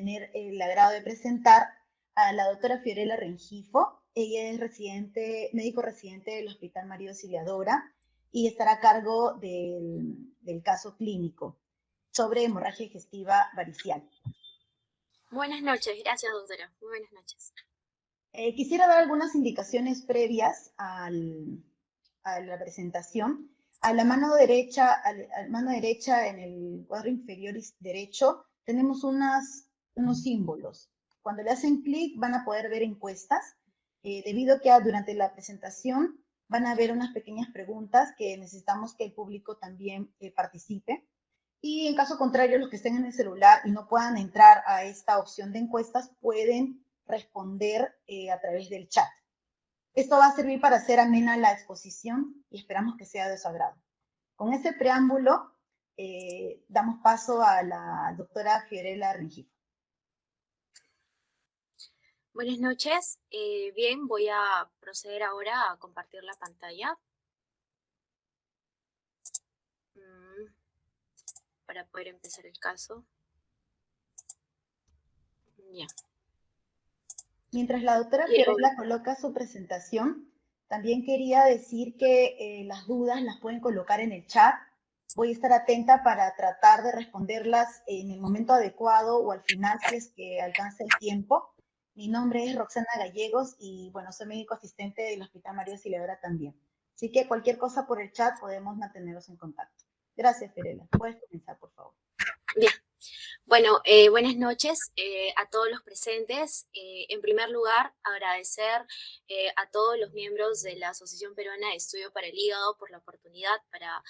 tener el agrado de presentar a la doctora Fiorella Rengifo. Ella es médico residente del Hospital María Auxiliadora y estará a cargo del caso clínico sobre hemorragia digestiva varicial. Buenas noches, gracias doctora. Muy buenas noches. Quisiera dar algunas indicaciones previas a la presentación. A la mano derecha, en el cuadro inferior derecho, tenemos unos símbolos. Cuando le hacen clic van a poder ver encuestas, debido a que durante la presentación van a haber unas pequeñas preguntas que necesitamos que el público también participe. Y en caso contrario, los que estén en el celular y no puedan entrar a esta opción de encuestas, pueden responder a través del chat. Esto va a servir para hacer amena la exposición y esperamos que sea de su agrado. Con este preámbulo, damos paso a la doctora Fiorella Rengifo. Buenas noches. Bien, voy a proceder ahora a compartir la pantalla para poder empezar el caso. Ya. Mientras la doctora Fiorella coloca su presentación, también quería decir que las dudas las pueden colocar en el chat. Voy a estar atenta para tratar de responderlas en el momento adecuado o al final si es que alcanza el tiempo. Mi nombre es Roxana Gallegos y bueno, soy médico asistente del Hospital María Auxiliadora también. Así que cualquier cosa por el chat podemos mantenernos en contacto. Gracias, Fiorella. Puedes comenzar, por favor. Bien. Bueno, buenas noches a todos los presentes. En primer lugar, agradecer a todos los miembros de la Asociación Peruana de Estudio para el Hígado por la oportunidad para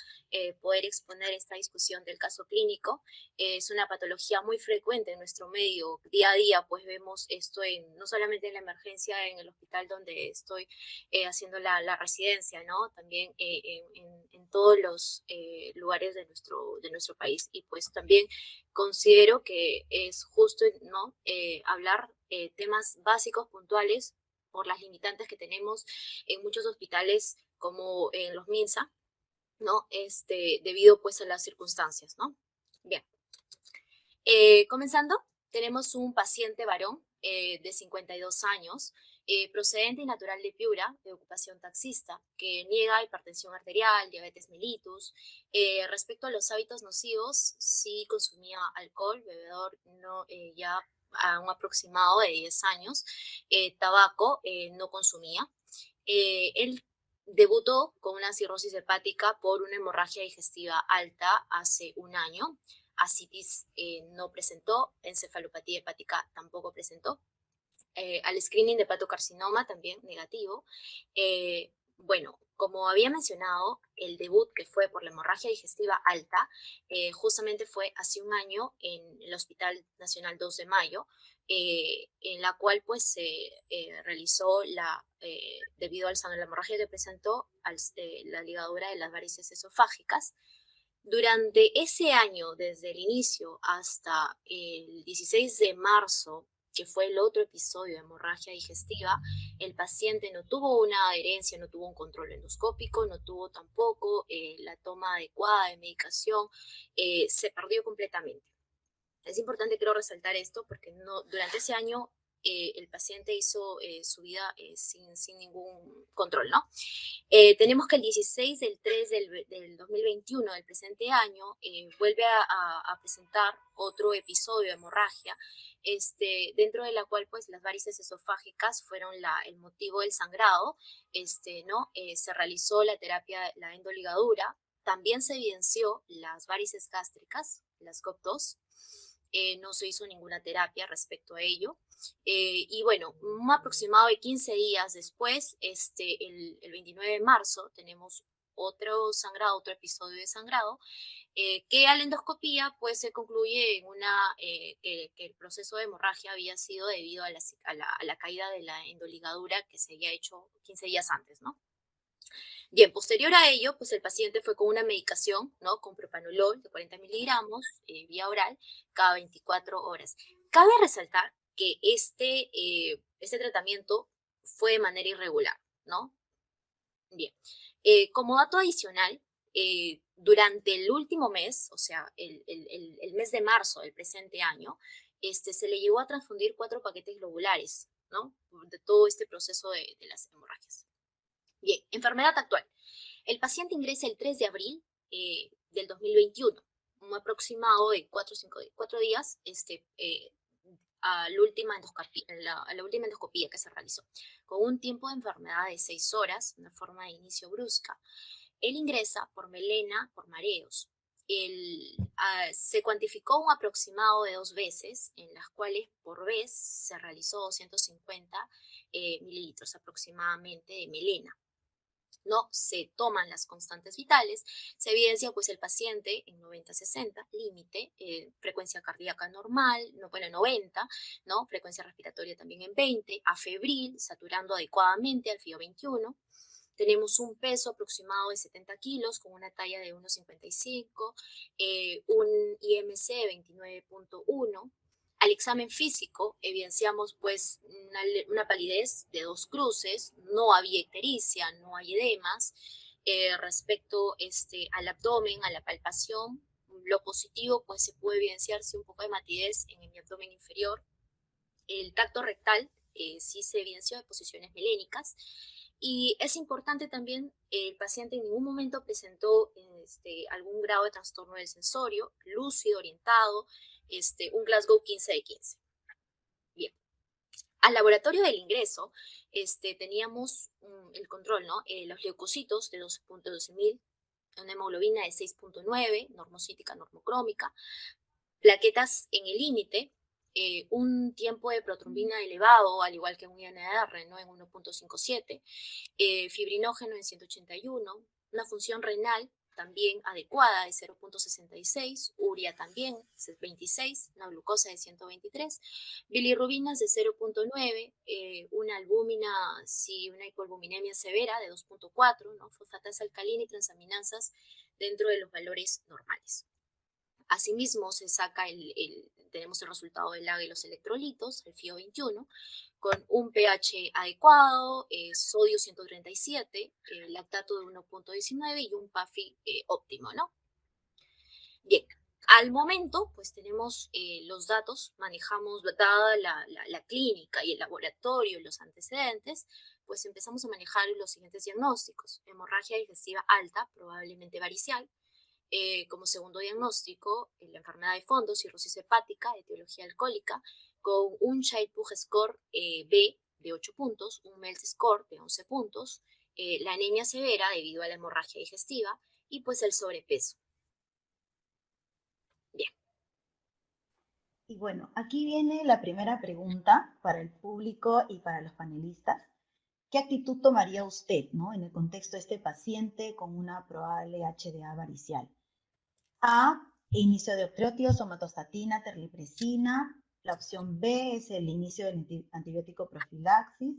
poder exponer esta discusión del caso clínico. Es una patología muy frecuente en nuestro medio. Día a día, pues vemos esto no solamente en la emergencia en el hospital donde estoy haciendo la residencia, ¿no? También en todos los lugares de nuestro país. Y pues también considero que es justo, ¿no? Hablar temas básicos, puntuales, por las limitantes que tenemos en muchos hospitales como en los MINSA, ¿no? Debido pues a las circunstancias, ¿no? Bien. Comenzando, tenemos un paciente varón de 52 años, procedente y natural de Piura, de ocupación taxista, que niega hipertensión arterial, diabetes mellitus. Respecto a los hábitos nocivos, sí consumía alcohol, bebedor no, ya a un aproximado de 10 años, tabaco no consumía. Él debutó con una cirrosis hepática por una hemorragia digestiva alta hace un año. Ascitis no presentó, encefalopatía hepática tampoco presentó. Al screening de hepatocarcinoma también negativo. Bueno, como había mencionado, el debut que fue por la hemorragia digestiva alta justamente fue hace un año en el Hospital Nacional 2 de Mayo, en la cual pues se realizó debido a la hemorragia que presentó, la ligadura de las varices esofágicas. Durante ese año, desde el inicio hasta el 16 de marzo, que fue el otro episodio de hemorragia digestiva, el paciente no tuvo una adherencia, no tuvo un control endoscópico, no tuvo tampoco la toma adecuada de medicación, se perdió completamente. Es importante, creo, resaltar esto porque durante ese año el paciente hizo su vida sin ningún control, ¿no? Tenemos que el 16 del 3 del 2021, del presente año, vuelve a presentar otro episodio de hemorragia, dentro de la cual pues las varices esofágicas fueron el motivo del sangrado, ¿no? Se realizó la terapia, la endoligadura, también se evidenció las varices gástricas, las GOP2, no se hizo ninguna terapia respecto a ello. Y bueno, un aproximado de 15 días después, el 29 de marzo, tenemos otro sangrado, otro episodio de sangrado, que a la endoscopía pues se concluye en que el proceso de hemorragia había sido debido a la caída de la endoligadura que se había hecho 15 días antes, ¿no? Bien, posterior a ello, pues el paciente fue con una medicación, ¿no? Con propanolol de 40 miligramos, vía oral, cada 24 horas. Cabe resaltar que este tratamiento fue de manera irregular, ¿no? Bien, como dato adicional, durante el último mes, o sea, el mes de marzo del presente año, se le llegó a transfundir 4 paquetes globulares, ¿no? De todo este proceso de las hemorragias. Bien, enfermedad actual. El paciente ingresa el 3 de abril del 2021, un aproximado de 4 días a la última endoscopía que se realizó, con un tiempo de enfermedad de 6 horas, una forma de inicio brusca. Él ingresa por melena, por mareos. Se cuantificó un aproximado de 2 veces, en las cuales por vez se realizó 250 mililitros aproximadamente de melena. No se toman las constantes vitales, se evidencia pues el paciente en 90-60, límite, frecuencia cardíaca normal, 90, ¿no? Frecuencia respiratoria también en 20, afebril, saturando adecuadamente al FIO 21. Tenemos un peso aproximado de 70 kilos con una talla de 1,55, un IMC de 29.1. Al examen físico evidenciamos pues una palidez de 2 cruces, no había ictericia, no hay edemas. Respecto al abdomen, a la palpación, lo positivo pues se puede evidenciarse un poco de matidez en mi abdomen inferior. El tacto rectal sí se evidenció de posiciones melénicas. Y es importante también, el paciente en ningún momento presentó algún grado de trastorno del sensorio, lúcido, orientado, un Glasgow 15 de 15. Bien. Al laboratorio del ingreso, teníamos el control, ¿no? Los leucocitos de 12.12.000, una hemoglobina de 6.9, normocítica, normocrómica, plaquetas en el límite, un tiempo de protrombina elevado, al igual que un INR, ¿no? En 1.57, fibrinógeno en 181, una función renal también adecuada de 0.66, urea también 26, una glucosa de 123, bilirrubinas de 0.9, una albúmina, una hipoalbuminemia severa de 2.4, ¿no? Fosfatasa alcalina y transaminasas dentro de los valores normales. Asimismo, se saca tenemos el resultado del AGA y los electrolitos, el FIO 21, con un pH adecuado, sodio 137, lactato de 1.19 y un PAFI óptimo, ¿no? Bien, al momento, pues tenemos los datos, manejamos, dada la clínica y el laboratorio, los antecedentes, pues empezamos a manejar los siguientes diagnósticos. Hemorragia digestiva alta, probablemente varicial. Como segundo diagnóstico, la enfermedad de fondo, cirrosis hepática, etiología alcohólica, con un Child-Pugh score B de 8 puntos, un MELT score de 11 puntos, la anemia severa debido a la hemorragia digestiva y pues el sobrepeso. Bien. Y bueno, aquí viene la primera pregunta para el público y para los panelistas. ¿Qué actitud tomaría usted, ¿no? En el contexto de este paciente con una probable HDA varicial? A, inicio de octreotio, somatostatina, terlipresina. La opción B es el inicio del antibiótico profilaxis.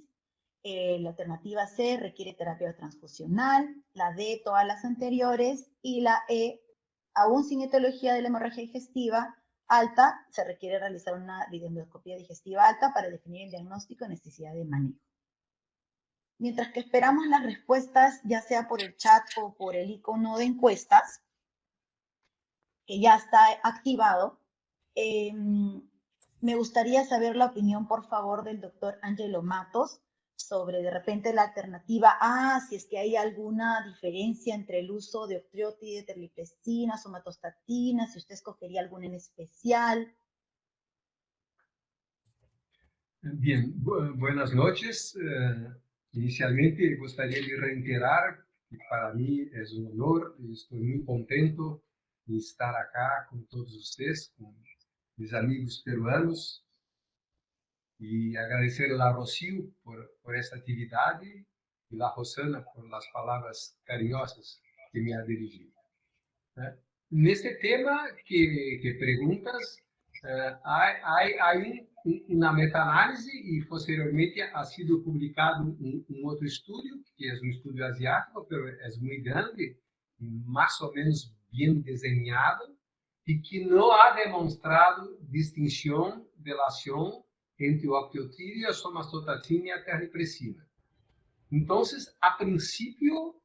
La alternativa C requiere terapia transfusional. La D, todas las anteriores. Y la E, aún sin etiología de la hemorragia digestiva alta, se requiere realizar una videoendoscopía digestiva alta para definir el diagnóstico y necesidad de manejo. Mientras que esperamos las respuestas, ya sea por el chat o por el icono de encuestas, que ya está activado, me gustaría saber la opinión, por favor, del doctor Ángelo Matos sobre de repente la alternativa A, si es que hay alguna diferencia entre el uso de octreotide, terlipresina, somatostatina, si usted escogería alguna en especial. Bien, buenas noches. Inicialmente gostaria de reiterar que para mí es un honor y estoy muy contento de estar acá con todos ustedes, con mis amigos peruanos, y agradecer a Rocío por esta actividad y a Rosana por las palabras cariñosas que me ha dirigido. En este tema que preguntas, hay una meta-análisis y posteriormente ha sido publicado un otro estudio, que es un estudio asiático, pero es muy grande, más o menos bien diseñado, y que no ha demostrado distinción de relación entre o octreotide, a somatostatina y a terlipresina. Entonces, a princípio,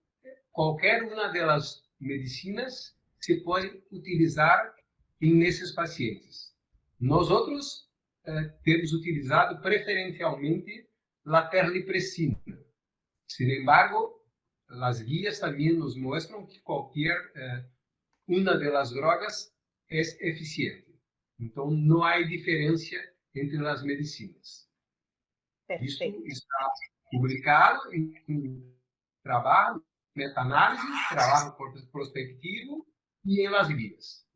qualquer uma das medicinas se pode utilizar em nesses pacientes. Nós outros temos utilizado preferencialmente a terlipressina. Sin embargo, as guias também nos mostram que qualquer uma das drogas é eficiente. Então, não há diferença entre as medicinas. Isso Perfecto. está publicado em trabalho, meta-análise, trabalho prospectivo y en las guías.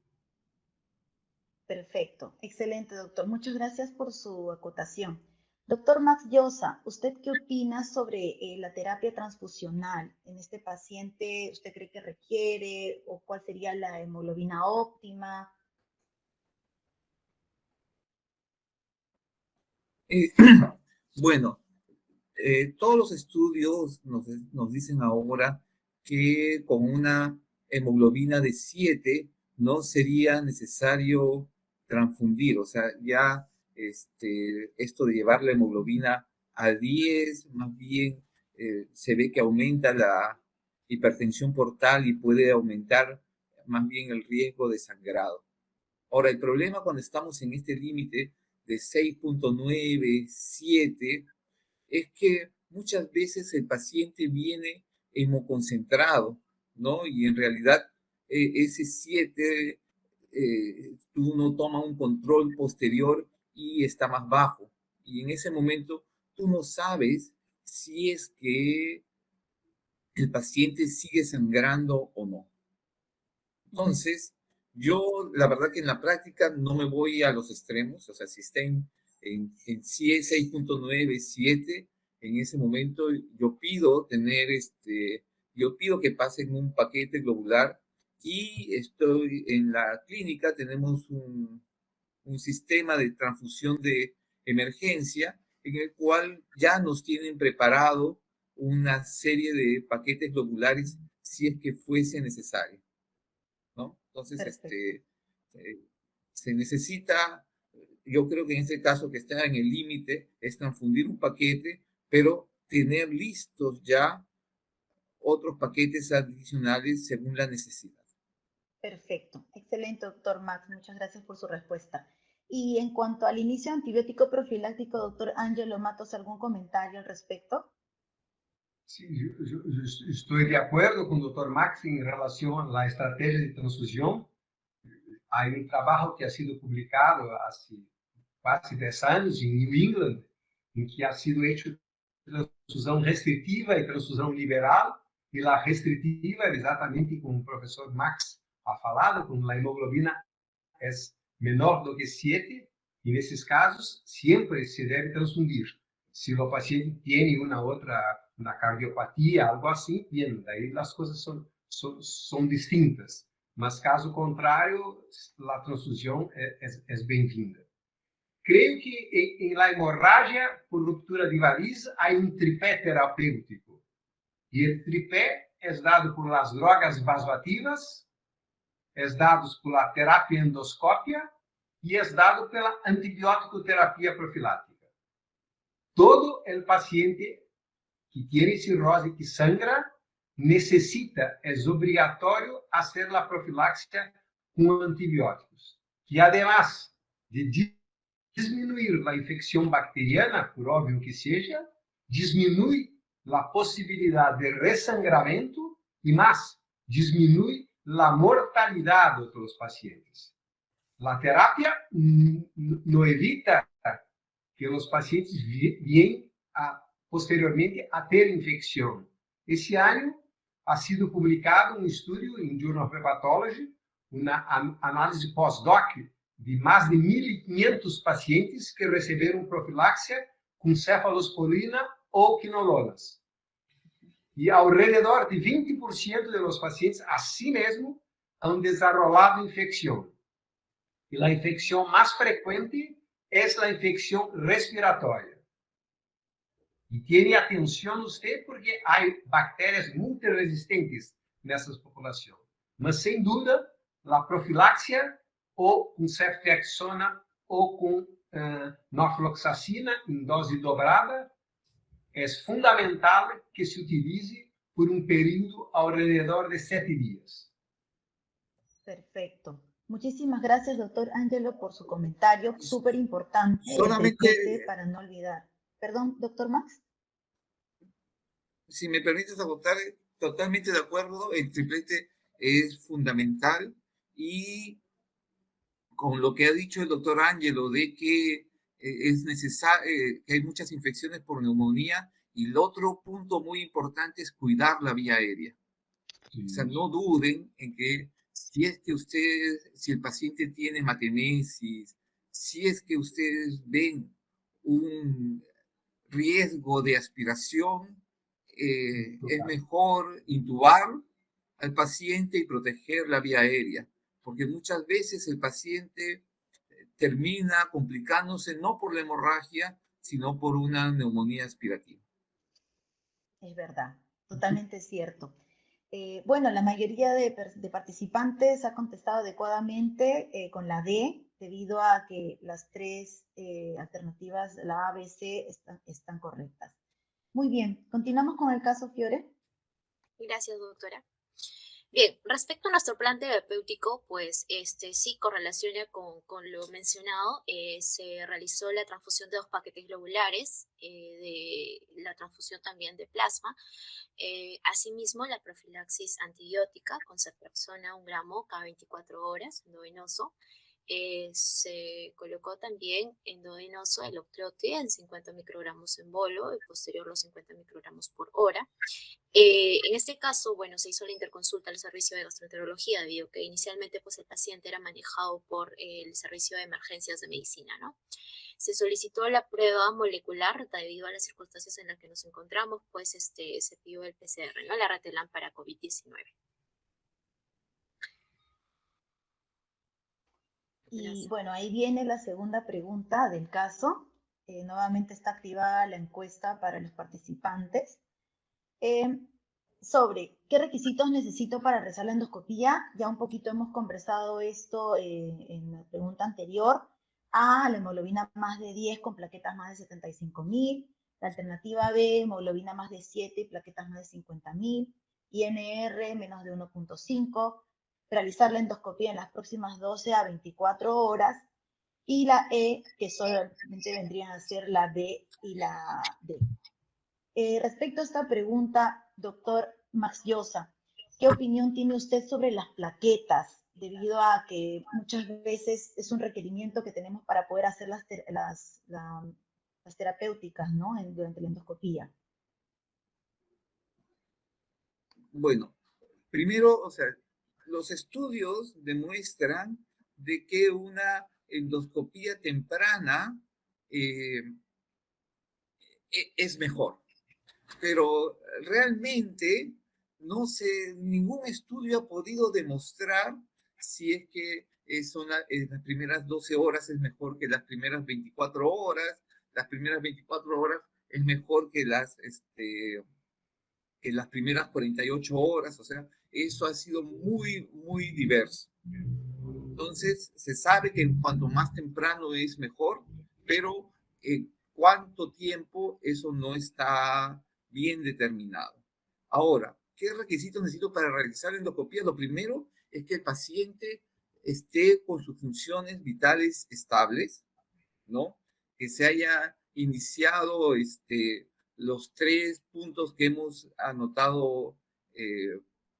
Perfecto, excelente, doctor. Muchas gracias por su acotación. Doctor Max Llosa, ¿usted qué opina sobre la terapia transfusional en este paciente? ¿Usted cree que requiere o cuál sería la hemoglobina óptima? Bueno, todos los estudios nos dicen ahora que con una hemoglobina de 7 no sería necesario transfundir, o sea, ya esto de llevar la hemoglobina a 10, más bien se ve que aumenta la hipertensión portal y puede aumentar más bien el riesgo de sangrado. Ahora, el problema cuando estamos en este límite de 6.9, 7, es que muchas veces el paciente viene hemoconcentrado, ¿no? Y en realidad ese 7, uno toma un control posterior y está más bajo. Y en ese momento tú no sabes si es que el paciente sigue sangrando o no. Entonces, yo la verdad que en la práctica no me voy a los extremos, o sea, si está en 6.9, 7, en ese momento yo pido que pasen un paquete globular y estoy en la clínica, tenemos un sistema de transfusión de emergencia en el cual ya nos tienen preparado una serie de paquetes globulares si es que fuese necesario, ¿no? Entonces, se necesita, yo creo que en este caso que está en el límite, es transfundir un paquete, pero tener listos ya otros paquetes adicionales según la necesidad. Perfecto, excelente, doctor Max. Muchas gracias por su respuesta. Y en cuanto al inicio antibiótico profiláctico, doctor Ángelo Matos, ¿algún comentario al respecto? Sí, yo estoy de acuerdo con el doctor Max en relación a la estrategia de transfusión. Hay un trabajo que ha sido publicado hace casi 10 años en New England, en que ha sido hecho transfusão restritiva e transfusão liberal, e a restritiva é exatamente como o professor Max ha falado, quando a hemoglobina é menor do que 7, e nesses casos sempre se deve transfundir. Se o paciente tem uma cardiopatia, algo assim, bem, daí as coisas são distintas. Mas caso contrário, a transfusão é bem-vinda. Creio que em la hemorragia por ruptura de variz há um tripé terapêutico. E o tripé é dado por las drogas vasoativas, é dado por la terapia endoscópia e é dado pela antibiótico-terapia profilática. Todo el paciente que tem cirrose que sangra necessita, é obrigatório fazer a profilaxia com antibióticos, que además de diminuir a infecção bacteriana, por óbvio que seja, diminui a possibilidade de ressangramento e mais, diminui a mortalidade dos pacientes. A terapia não evita que os pacientes venham posteriormente a ter infecção. Esse ano ha sido publicado um estudo em Journal of Hepatology, uma análise pós-doc de mais de 1.500 pacientes que receberam profilaxia com cefalosporina ou quinolonas. E ao redor de 20% dos pacientes, assim mesmo, han desenvolvido infecção. E a infecção mais frequente é a infecção respiratória. E tenha atenção você, porque há bactérias muito resistentes nessas populações. Mas, sem dúvida, a profilaxia ou com ceftriaxona ou com norfloxacina em dose dobrada é fundamental que se utilize por um período ao redor de 7 dias. Perfecto. Muchísimas gracias, doctor Ángelo, por su comentario, súper importante, el Solamente, triplete para no olvidar. Perdón, doctor Max. si me permites agotar, totalmente de acuerdo, el triplete es fundamental y con lo que ha dicho el doctor Ángelo de que es necesario, que hay muchas infecciones por neumonía y el otro punto muy importante es cuidar la vía aérea. O sea, no duden en que si es que si el paciente tiene hematemesis, si es que ustedes ven un riesgo de aspiración, es mejor intubar al paciente y proteger la vía aérea, porque muchas veces el paciente termina complicándose no por la hemorragia, sino por una neumonía aspirativa. Es verdad, totalmente cierto. Bueno, la mayoría de participantes ha contestado adecuadamente con la D, debido a que las tres alternativas, la A, B, C, están correctas. Muy bien, continuamos con el caso Fiore. Gracias, doctora. Bien, respecto a nuestro plan terapéutico, pues sí correlaciona con lo mencionado. Se realizó la transfusión de 2 paquetes globulares, de la transfusión también de plasma. Asimismo, la profilaxis antibiótica con ceftriaxona 1 gramo cada 24 horas, endovenoso. Se colocó también endovenoso el Octreotide en 50 microgramos en bolo y posterior los 50 microgramos por hora. En este caso, bueno, se hizo la interconsulta al servicio de gastroenterología debido a que inicialmente pues el paciente era manejado por el servicio de emergencias de medicina, ¿no? Se solicitó la prueba molecular debido a las circunstancias en las que nos encontramos, pues se pidió el PCR, ¿no? La Retelan para COVID-19. Y bueno, ahí viene la segunda pregunta del caso. Nuevamente está activada la encuesta para los participantes. Sobre qué requisitos necesito para realizar la endoscopía. Ya un poquito hemos conversado esto en la pregunta anterior. A, la hemoglobina más de 10 con plaquetas más de 75.000. La alternativa B, hemoglobina más de 7 y plaquetas más de 50.000. INR menos de 1.5. Realizar la endoscopía en las próximas 12 a 24 horas. Y la E, que solamente vendrían a ser la B y la D. Respecto a esta pregunta, doctor Max Llosa, ¿qué opinión tiene usted sobre las plaquetas? Debido a que muchas veces es un requerimiento que tenemos para poder hacer las terapéuticas, ¿no? Durante la endoscopía. Bueno, primero, o sea, los estudios demuestran de que una endoscopía temprana es mejor. Pero realmente ningún estudio ha podido demostrar si es que las primeras 12 horas es mejor que las primeras 24 horas, las primeras 24 horas es mejor que las primeras 48 horas, o sea, eso ha sido muy, muy diverso. Entonces, se sabe que cuanto más temprano es mejor, pero cuánto tiempo, eso no está bien determinado. Ahora, ¿qué requisitos necesito para realizar endoscopía? Lo primero es que el paciente esté con sus funciones vitales estables, ¿no? Que se haya iniciado los 3 puntos que hemos anotado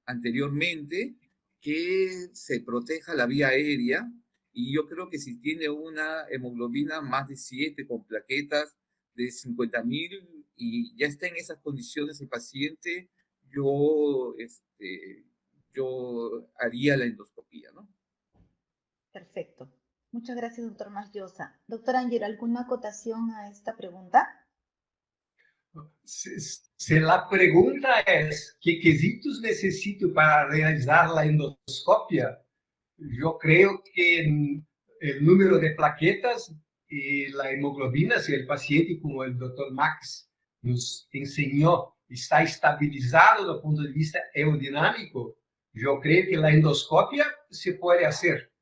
anteriormente, que se proteja la vía aérea, y yo creo que si tiene una hemoglobina más de 7 con plaquetas de 50.000 y ya está en esas condiciones el paciente, yo haría la endoscopía, ¿no? Perfecto. Muchas gracias, doctor Max Llosa. Doctor Ángel, ¿alguna acotación a esta pregunta? Se la pregunta es, ¿qué quesitos necesito para realizar la endoscopia? Yo creo que el número de plaquetas y la hemoglobina, si el paciente, como el doctor Max nos enseñó, está estabilizado desde el punto de vista hemodinámico, yo creo que la endoscopia se puede hacer.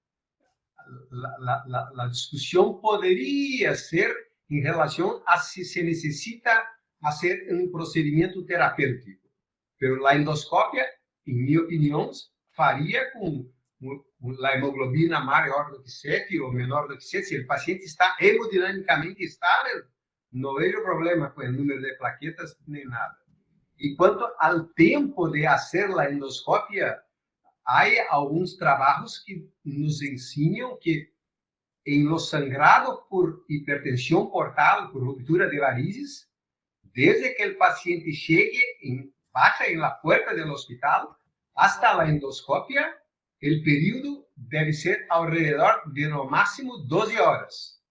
La discusión podría ser en relación a si se necesita hacer un procedimiento terapêutico. Pero la endoscopia, en mi opinión, faría con la hemoglobina mayor que 7 o menor que 7, si el paciente está hemodinámicamente estable, no veo problema con el número de plaquetas ni nada. Y cuanto al tiempo de hacer la endoscopia, hay algunos trabajos que nos enseñan que en los sangrados por hipertensión portal, por ruptura de varices, desde que el paciente llegue, baja en la puerta del hospital, hasta la endoscopia, el periodo debe ser alrededor de lo máximo 12 horas.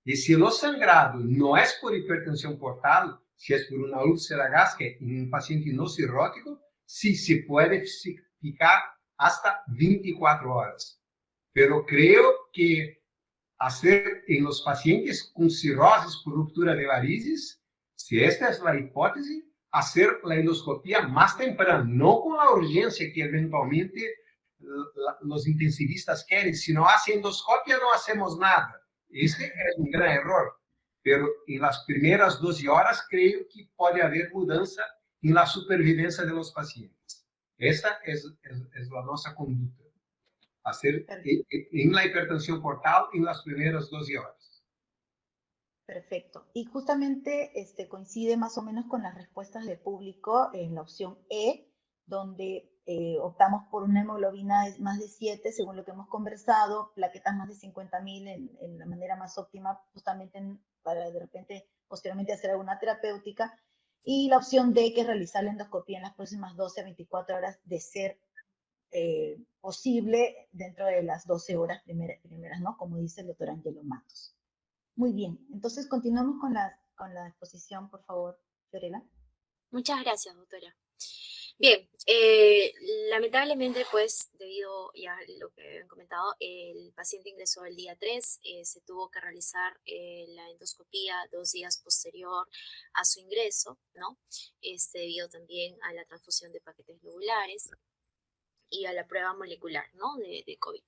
Y si el sangrado no es por hipertensión portal, si es por una úlcera gástrica en un paciente no cirrótico, sí se puede ficar hasta 24 horas. Pero creo que hacer en los pacientes con cirrosis por ruptura de varices, si esta es la hipótesis, hacer la endoscopia más temprano, no con la urgencia que eventualmente los intensivistas quieren. Si no hace endoscopia, no hacemos nada. Este es un gran error. Pero en las primeras 12 horas creo que puede haber mudanza en la supervivencia de los pacientes. Esta es la nuestra conducta. Hacer en la hipertensión portal en las primeras 12 horas. Perfecto. Y justamente coincide más o menos con las respuestas del público en la opción E, donde optamos por una hemoglobina de más de 7, según lo que hemos conversado, plaquetas más de 50.000 en la manera más óptima, justamente para de repente posteriormente hacer alguna terapéutica, y la opción D, que es realizar la endoscopia en las próximas 12 a 24 horas de ser posible dentro de las 12 horas primeras, ¿no? Como dice el doctor Angelo Matos. Muy bien, entonces continuamos con la exposición, por favor, Fiorella. Muchas gracias, doctora. Bien, lamentablemente, pues, debido ya a lo que habían comentado, el paciente ingresó el día 3, se tuvo que realizar la endoscopía 2 días posterior a su ingreso, ¿no? Debido también a la transfusión de paquetes globulares y a la prueba molecular, ¿no? de COVID.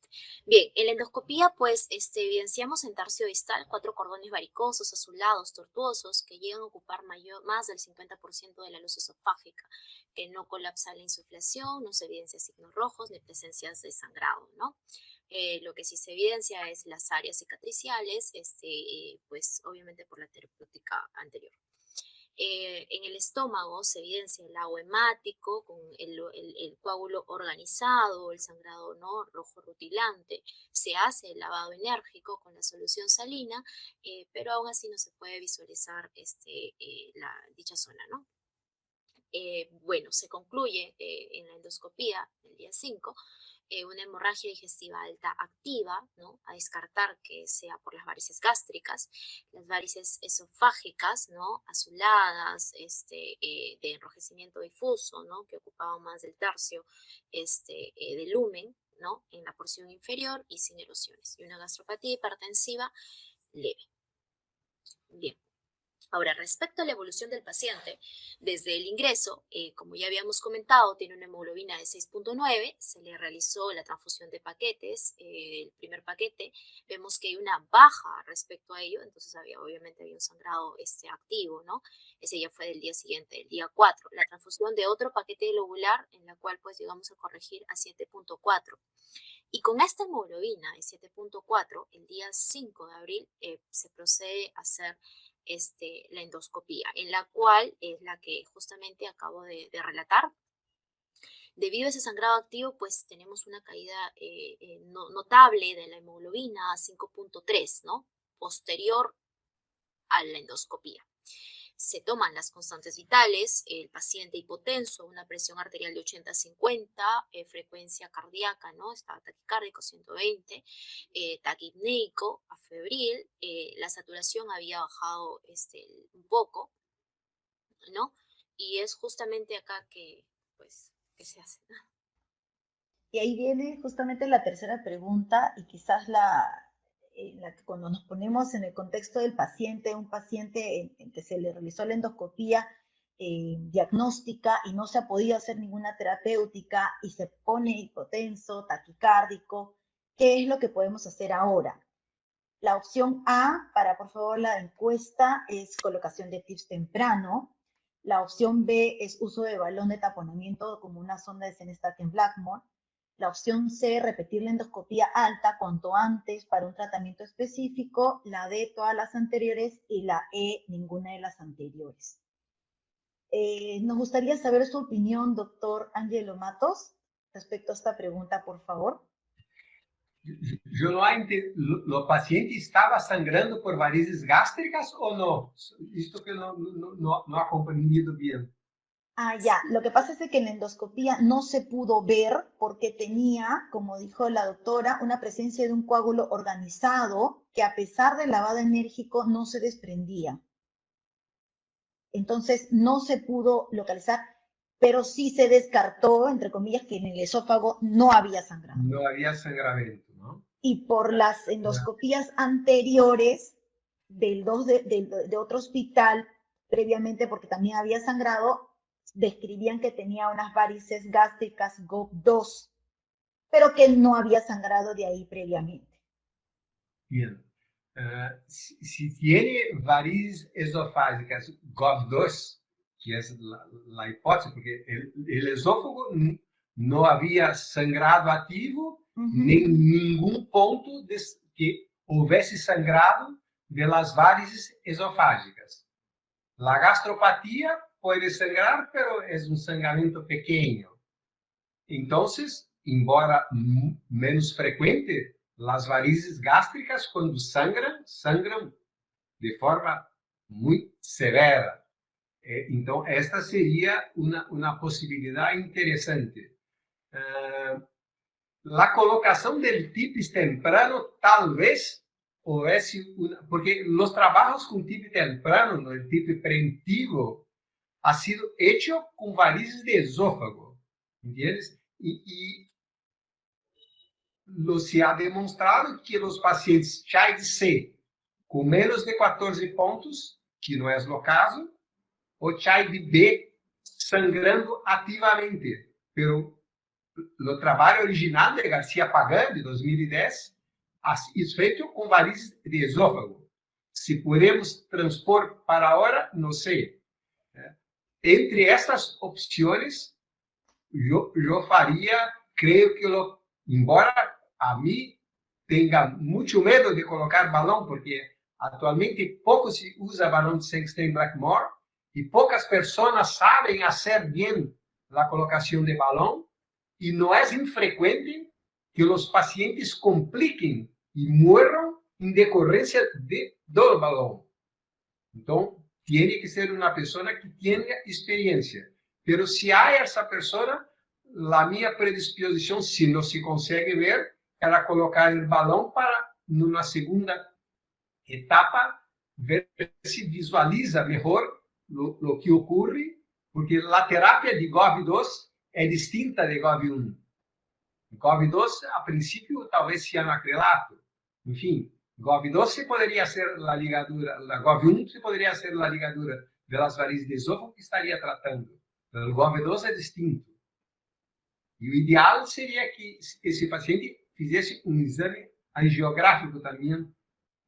Bien, en la endoscopía, pues, evidenciamos en tarso distal 4 cordones varicosos, azulados, tortuosos, que llegan a ocupar más del 50% de la luz esofágica, que no colapsa la insuflación, no se evidencia signos rojos ni presencias de sangrado, ¿no? Lo que sí se evidencia es las áreas cicatriciales, pues, obviamente por la terapéutica anterior. En el estómago se evidencia el agua hemático con el coágulo organizado, el sangrado, ¿no? Rojo rutilante. Se hace el lavado enérgico con la solución salina, pero aún así no se puede visualizar dicha zona, ¿no? Bueno, se concluye en la endoscopía el día 5 una hemorragia digestiva alta activa, ¿no? A descartar que sea por las varices gástricas, las varices esofágicas, ¿no? Azuladas, de enrojecimiento difuso, ¿no? Que ocupaban más del tercio del lumen, ¿no? En la porción inferior y sin erosiones, y una gastropatía hipertensiva leve. Bien. Ahora, respecto a la evolución del paciente, desde el ingreso, como ya habíamos comentado, tiene una hemoglobina de 6.9, se le realizó la transfusión de paquetes, el primer paquete, vemos que hay una baja respecto a ello, entonces obviamente había un sangrado activo, ¿no? Ese ya fue del día siguiente, el día 4, la transfusión de otro paquete globular, en la cual pues llegamos a corregir a 7.4. Y con esta hemoglobina de 7.4, el día 5 de abril se procede a hacer la endoscopía, en la cual es la que justamente acabo de relatar. Debido a ese sangrado activo, pues tenemos una caída notable de la hemoglobina a 5.3, ¿no? Posterior a la endoscopía. Se toman las constantes vitales, el paciente hipotenso, una presión arterial de 80-50, frecuencia cardíaca, ¿no? Estaba taquicárdico 120, taquipneico, afebril, la saturación había bajado un poco, ¿no? Y es justamente acá que, pues, que se hace, ¿no? Y ahí viene justamente la tercera pregunta y quizás cuando nos ponemos en el contexto del paciente, un paciente en que se le realizó la endoscopía diagnóstica y no se ha podido hacer ninguna terapéutica y se pone hipotenso, taquicárdico, ¿qué es lo que podemos hacer ahora? La opción A para, por favor, la encuesta es colocación de TIPS temprano. La opción B es uso de balón de taponamiento como una sonda de Senestatin Blackmore. La opción C, repetir la endoscopía alta cuanto antes para un tratamiento específico. La D, todas las anteriores. Y la E, ninguna de las anteriores. Nos gustaría saber su opinión, doctor Ángelo Matos, respecto a esta pregunta, por favor. Eu não entendi. O paciente estava sangrando por varizes gástricas ou não? Isto que eu não compreendido bem. Ah, ya. Lo que pasa es que en la endoscopía no se pudo ver porque tenía, como dijo la doctora, una presencia de un coágulo organizado que a pesar del lavado enérgico no se desprendía. Entonces no se pudo localizar, pero sí se descartó, entre comillas, que en el esófago no había sangrado. No había sangramiento, ¿no? Y por las endoscopías anteriores de otro hospital, previamente, porque también había sangrado, describían que tenía unas varices gástricas GOV2, pero que no había sangrado de ahí previamente. Bien. Si tiene varices esofágicas GOV2, que es la hipótesis, porque el esófago no había sangrado activo, ni en ningún punto que hubiese sangrado de las varices esofágicas. La gastropatía puede sangrar, pero es un sangramiento pequeño. Entonces, embora menos frecuente, las varices gástricas, cuando sangran de forma muy severa. Entonces, esta sería una posibilidad interesante. La colocación del TIPS temprano, tal vez, porque los trabajos con TIP temprano, ¿no? El TIP preventivo, ha sido hecho con varices de esófago, ¿entiendes? Y se ha demonstrado que los pacientes CHAID C con menos de 14 puntos, que no es lo caso, o CHAID B sangrando activamente, pero o trabalho original de Garcia Pagan, de 2010, é feito com varizes de esófago. Se podemos transpor para agora, não sei. Entre estas opções, eu faria, creio que, embora a mim tenha muito medo de colocar balão, porque atualmente pouco se usa balão de Sengstein Blackmore e poucas pessoas sabem fazer bem a colocação de balão, y no es infrecuente que los pacientes compliquen y mueran en decorrencia del balón. Entonces, tiene que ser una persona que tenga experiencia. Pero si hay esa persona, la mía predisposición, si no se consigue ver, era colocar el balón para, en una segunda etapa, ver si visualiza mejor lo que ocurre, porque la terapia de GOV2 é distinta de GOV1. GOV2, a princípio, talvez cianoacrilato. Enfim, GOV2 se poderia ser a ligadura, a GOV1 se poderia ser a ligadura das varizes de esôfago que estaria tratando. O GOV2 é distinto. E o ideal seria que esse paciente fizesse um exame angiográfico também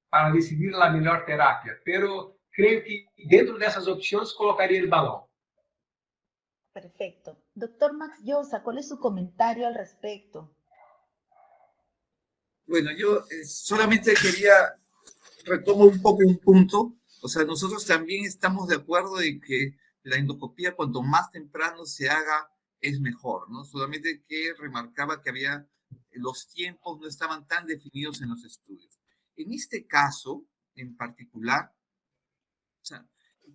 para decidir a melhor terapia. Pero creio que dentro dessas opções colocaria o balão. Perfecto. Doctor Max Llosa, ¿cuál es su comentario al respecto? Bueno, yo solamente quería retomar un poco un punto. O sea, nosotros también estamos de acuerdo en que la endoscopía cuanto más temprano se haga es mejor, ¿no? Solamente que remarcaba que los tiempos no estaban tan definidos en los estudios. En este caso, en particular, o sea,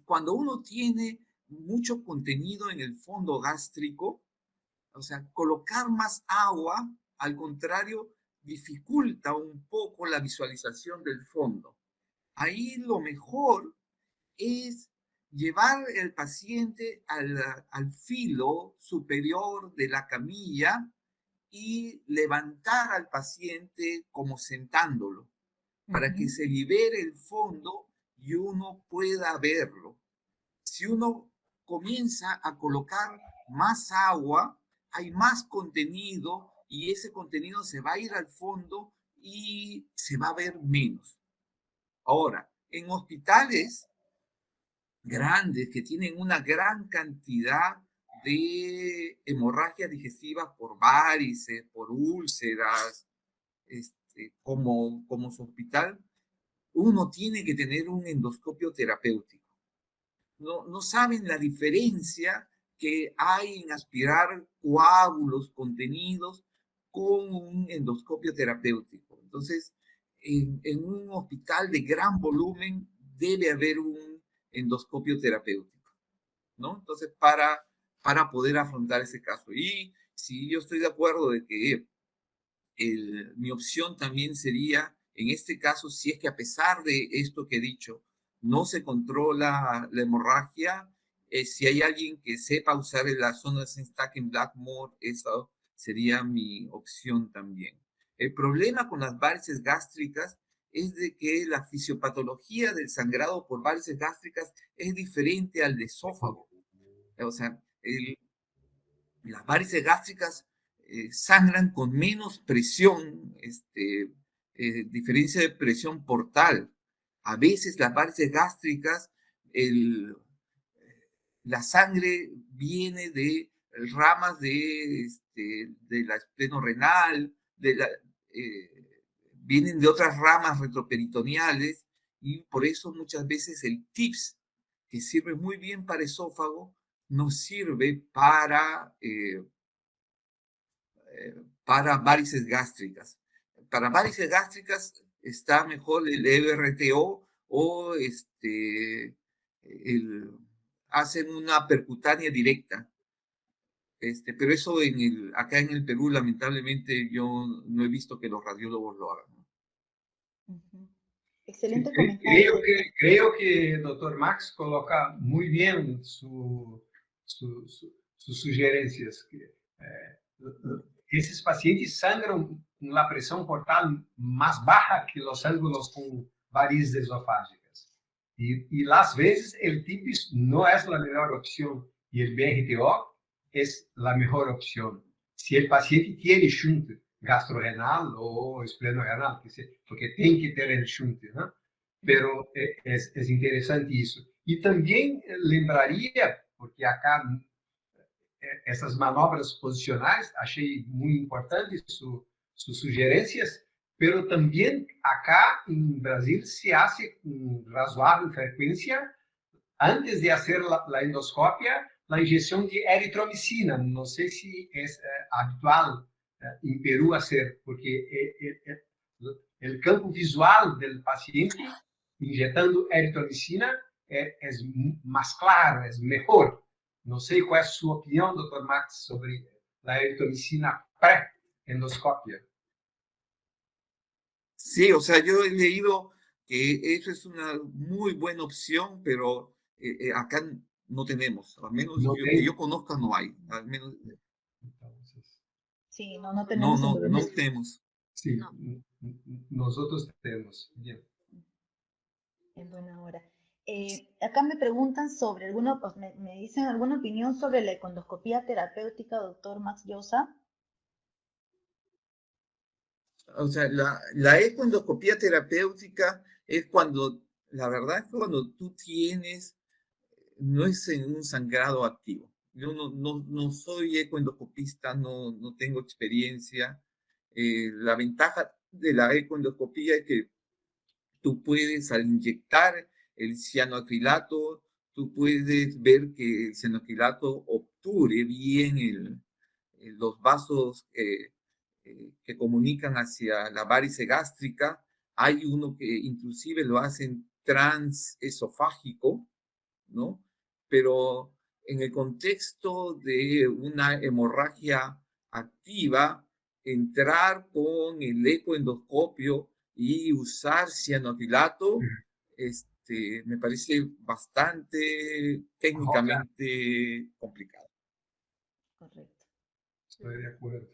cuando uno tiene mucho contenido en el fondo gástrico, o sea, colocar más agua, al contrario, dificulta un poco la visualización del fondo. Ahí lo mejor es llevar el paciente al filo superior de la camilla y levantar al paciente como sentándolo, para que se libere el fondo y uno pueda verlo. Si uno comienza a colocar más agua, hay más contenido y ese contenido se va a ir al fondo y se va a ver menos. Ahora, en hospitales grandes que tienen una gran cantidad de hemorragias digestivas por varices, por úlceras, como su hospital, uno tiene que tener un endoscopio terapéutico. No saben la diferencia que hay en aspirar coágulos contenidos con un endoscopio terapéutico. Entonces, en un hospital de gran volumen debe haber un endoscopio terapéutico, ¿no? Entonces, para poder afrontar ese caso. Y si yo estoy de acuerdo de que mi opción también sería, en este caso, si es que a pesar de esto que he dicho, no se controla la hemorragia, si hay alguien que sepa usar la zona Senstack en Blackmore, esa sería mi opción también. El problema con las varices gástricas es de que la fisiopatología del sangrado por varices gástricas es diferente al de esófago. O sea, las varices gástricas sangran con menos presión, diferencia de presión portal. A veces las varices gástricas, la sangre viene de ramas de la espleno-renal, vienen de otras ramas retroperitoneales y por eso muchas veces el TIPS, que sirve muy bien para esófago, no sirve para varices gástricas. Para varices gástricas está mejor el EBRTO o hacen una percutánea directa. Pero eso acá en el Perú, lamentablemente, yo no he visto que los radiólogos lo hagan. Ujú. Sí, Excelente comentario. creo que el doctor Max coloca muy bien sus sugerencias. Esses pacientes sangram com a pressão portal mais baixa que os ângulos com varizes esofágicas. E às vezes, o TIPS não é a melhor opção e o BRTO é a melhor opção. Se o paciente tem shunt gastrorenal ou esplenorenal, porque tem que ter el shunt, né? Pero é interessante isso. E também lembraria, porque acá essas manobras posicionais, achei muito importante suas sugerências, pero também acá em Brasil se hace com razoável frequência, antes de fazer a endoscópia, a injeção de eritromicina. Não sei se é habitual em Peru fazer, porque o campo visual do paciente injetando eritromicina é mais claro, é melhor. No sé cuál es su opinión, doctor Max, sobre la eritromicina pre-endoscopia. Sí, o sea, yo he leído que eso es una muy buena opción, pero acá no tenemos, al menos No que yo conozca no hay, al menos Entonces, Sí, no tenemos en no Perú. tenemos. sí, No. nosotros tenemos. Bien. En buena hora. Acá me preguntan sobre me dicen alguna opinión sobre la econdoscopía terapéutica, doctor Max Llosa. O sea, la ecoendoscopía terapéutica es cuando, la verdad es que cuando tú tienes, no es en un sangrado activo. Yo no soy ecoendoscopista, no tengo experiencia. La ventaja de la ecoendoscopía es que tú puedes, al inyectar el cianoacrilato, tú puedes ver que el cianoacrilato obture bien los vasos que comunican hacia la varice gástrica. Hay uno que inclusive lo hacen transesofágico, ¿no? Pero en el contexto de una hemorragia activa, entrar con el ecoendoscopio y usar cianoacrilato, me parece bastante técnicamente complicado. Correcto. Estoy de acuerdo.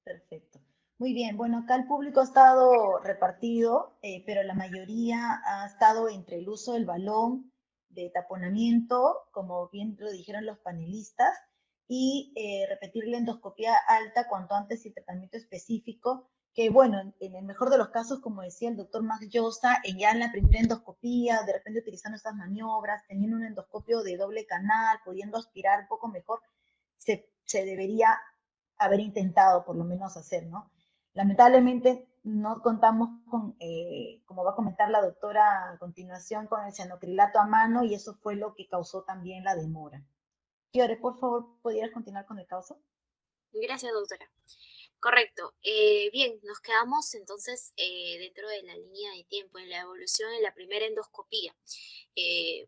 Perfecto. Muy bien. Bueno, acá el público ha estado repartido, pero la mayoría ha estado entre el uso del balón de taponamiento, como bien lo dijeron los panelistas, y repetir la endoscopía alta cuanto antes y tratamiento específico, que bueno, en el mejor de los casos, como decía el doctor Max Llosa, ya en la primera endoscopía, de repente utilizando estas maniobras, teniendo un endoscopio de doble canal, pudiendo aspirar un poco mejor, se debería haber intentado por lo menos hacer, ¿no? Lamentablemente no contamos con, como va a comentar la doctora a continuación, con el cianocrilato a mano y eso fue lo que causó también la demora. Fiore, por favor, ¿podrías continuar con el caso? Gracias, doctora. Correcto. Bien, nos quedamos entonces dentro de la línea de tiempo, en la evolución en la primera endoscopía.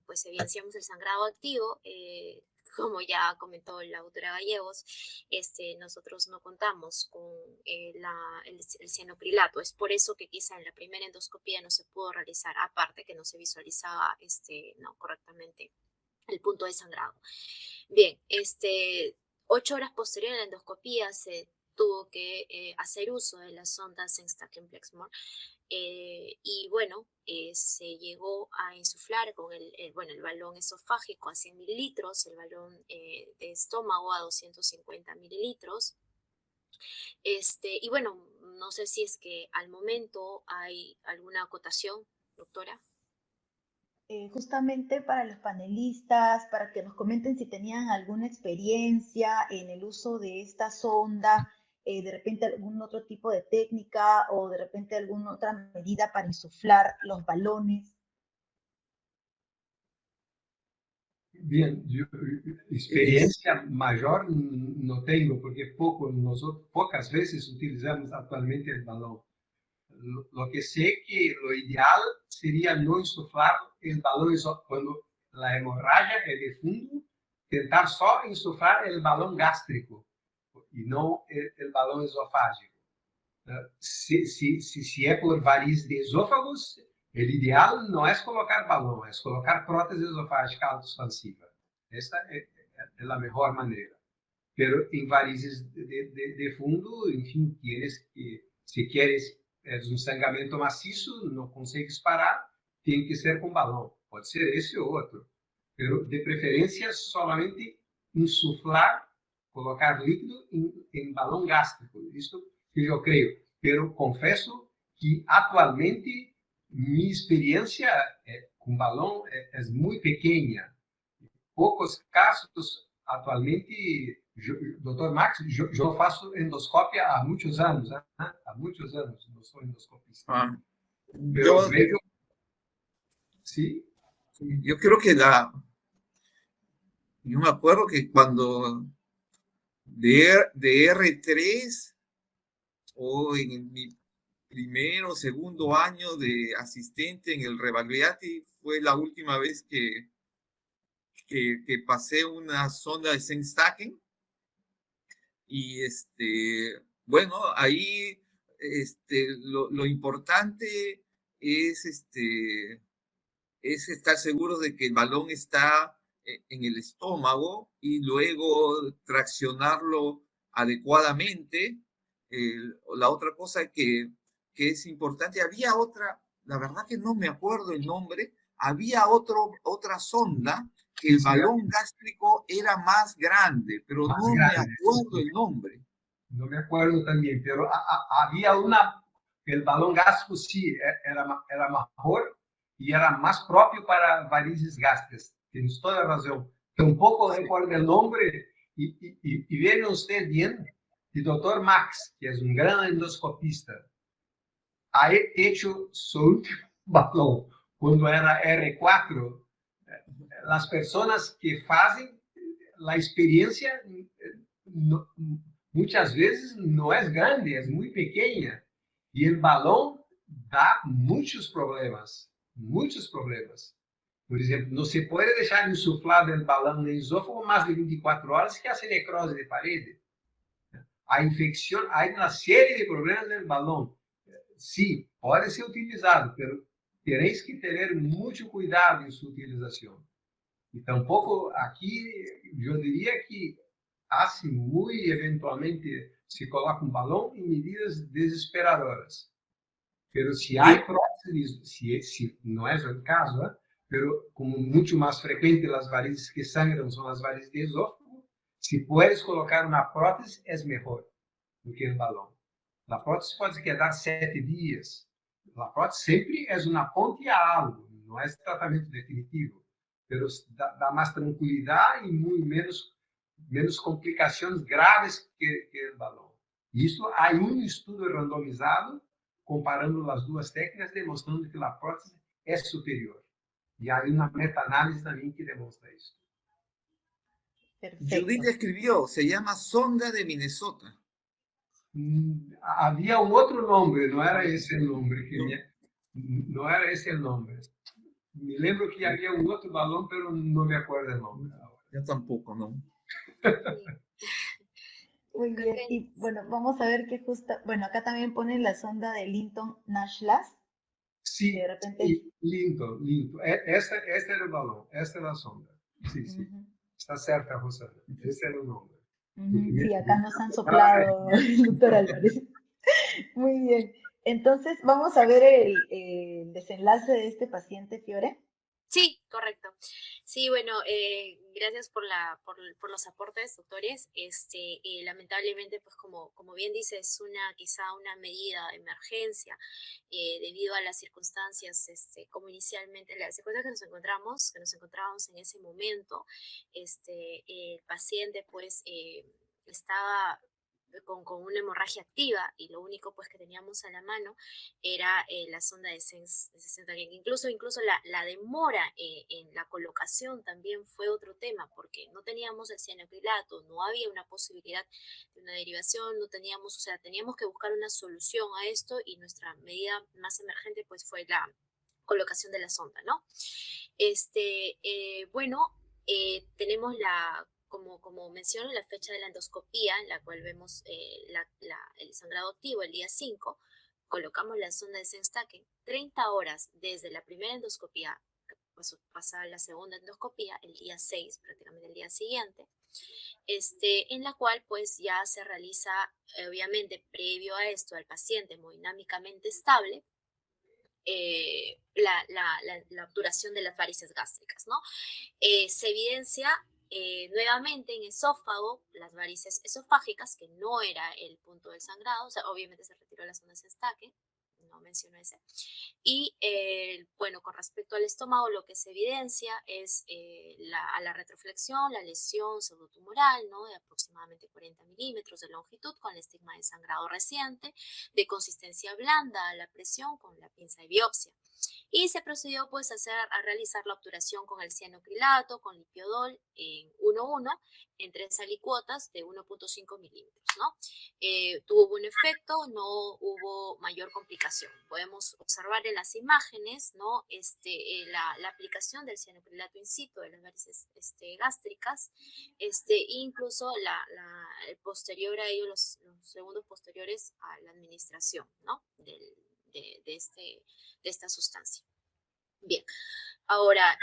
Pues evidenciamos el sangrado activo. Como ya comentó la doctora Gallegos, nosotros no contamos con el cianocrilato. Es por eso que quizá en la primera endoscopía no se pudo realizar, aparte que no se visualizaba correctamente el punto de sangrado. Bien, 8 horas posterior a la endoscopía se tuvo que hacer uso de la sonda Sengstaken-Plexmore y bueno, se llegó a insuflar con el balón esofágico a 100 mililitros, el balón de estómago a 250 mililitros. Y bueno, no sé si es que al momento hay alguna acotación, doctora. Justamente para los panelistas, para que nos comenten si tenían alguna experiencia en el uso de esta sonda, de repente algún otro tipo de técnica o de repente alguna otra medida para insuflar los balones. Bien, yo experiencia mayor no tengo porque pocas veces utilizamos actualmente el balón. Lo que sé que lo ideal sería no insuflar el balón cuando la hemorragia es de fondo, tentar só insuflar el balón gástrico y no el balón esofágico. Si es por varices de esófagos, el ideal no es colocar balón, es colocar prótesis esofágica autoexpansiva. Esta es la mejor manera. Pero en varices de fondo, enfim, tienes que, si quieres, es un sangramiento macizo, no consigues parar, tiene que ser con balón. Puede ser ese o otro. Pero de preferencia solamente insuflar, colocar líquido en balón gástrico. Esto que yo creo. Pero confieso que actualmente mi experiencia con balón es muy pequeña. Pocos casos actualmente. Doutor Max, eu faço endoscópia há muitos anos, né? Há muitos anos, não sou endoscopista. Yo, vejo, sí. Yo creo que yo me acuerdo que cuando de R3 o en mi primero o segundo año de asistente en el Rebagliati fue la última vez que pasé una sonda de Sengstaken y bueno, ahí lo importante es es estar seguro de que el balón está en el estómago y luego traccionarlo adecuadamente. La otra cosa que es importante, había otra, la verdad que no me acuerdo el nombre, había otra sonda que el balón gástrico era más grande, pero no me acuerdo el nombre. No me acuerdo también, pero había una, el balón gástrico sí era mejor y era más propio para varices gástricas. Tienes toda la razón. Tampoco recuerdo el nombre y viene usted bien, el doctor Max, que es un gran endoscopista, ha hecho su último balón cuando era R4. Las personas que hacen la experiencia no, muchas veces no es grande, es muy pequeña. Y el balón da muchos problemas, muchos problemas. Por exemplo, não se pode deixar insuflado el balão no esófago mais de 24 horas que hace necrose de parede. A infecção, há uma série de problemas no balão. Sí, pode ser utilizado, pero tenéis que ter muito cuidado em sua utilização. E tampouco aqui, eu diria que hace muy eventualmente se coloca un balón en medidas desesperadoras. Pero si hay prótesis, si no es el caso, pero como mucho más frecuente las varices que sangran son las varices de esófago, si puedes colocar una prótesis es mejor do que el balón. La prótesis puede quedar 7 días. La prótesis siempre es una ponte a algo, no es tratamiento definitivo, pero da más tranquilidad y muy menos menos complicações graves que o balão. Isso, há estudo randomizado comparando as duas técnicas, demonstrando que a prótese é superior. E há uma meta-análise também que demonstra isso. Perfecto. Judith escribió, se llama sonda de Minnesota. Havia um outro nome, não era esse o nome. Não era esse o nome. Me lembro que havia um outro balão, mas não me acordo o nome. Yo tampoco, ¿no? Muy bien. Y bueno, vamos a ver que justo, bueno, acá también ponen la sonda de Linton-Nashlas. Sim, De repente. sim, lindo. Esta era o balão, esta era a sonda. Sim, sim. Está certa, Rosana. Esse era o nome. Sí, acá nos han soplado, doctor Álvarez. Muy bien. Entonces, vamos a ver el desenlace de este paciente, Fiore. Sí, correcto. Sí, bueno, gracias por los aportes, doctores. Lamentablemente, pues como bien dice, es quizá una medida de emergencia debido a las circunstancias, como inicialmente, las circunstancias que nos encontrábamos en ese momento, el paciente pues estaba con una hemorragia activa y lo único pues que teníamos a la mano era la sonda de 60 que incluso la demora en la colocación también fue otro tema porque no teníamos el cianoacrilato, no había una posibilidad de una derivación, no teníamos, o sea, teníamos que buscar una solución a esto y nuestra medida más emergente pues fue la colocación de la sonda, ¿no? Tenemos como menciono, la fecha de la endoscopía, en la cual vemos el sangrado activo el día 5, colocamos la sonda de Sengstaken 30 horas desde la primera endoscopía, pues pasa a la segunda endoscopía el día 6, prácticamente el día siguiente, en la cual pues ya se realiza, obviamente, previo a esto, al paciente hemodinámicamente estable, la obturación de las varices gástricas, ¿no? Se evidencia nuevamente en esófago las varices esofágicas, que no era el punto del sangrado, o sea, obviamente se retiró la sonda de Sengstaken, no menciono ese. Y bueno, con respecto al estómago, lo que se evidencia es a la retroflexión, la lesión pseudotumoral, ¿no? De aproximadamente 40 milímetros de longitud, con el estigma de sangrado reciente, de consistencia blanda a la presión con la pinza de biopsia. Y se procedió pues a realizar la obturación con el cianoacrilato, con lipiodol en 1:1 en 3 alicuotas de 1.5 milímetros, ¿no? Tuvo buen efecto, no hubo mayor complicación. Podemos observar en las imágenes, ¿no? La aplicación del cianoacrilato in situ de las varices gástricas, incluso el posterior a ello, los segundos posteriores a la administración, ¿no? De esta sustancia. Bien, ahora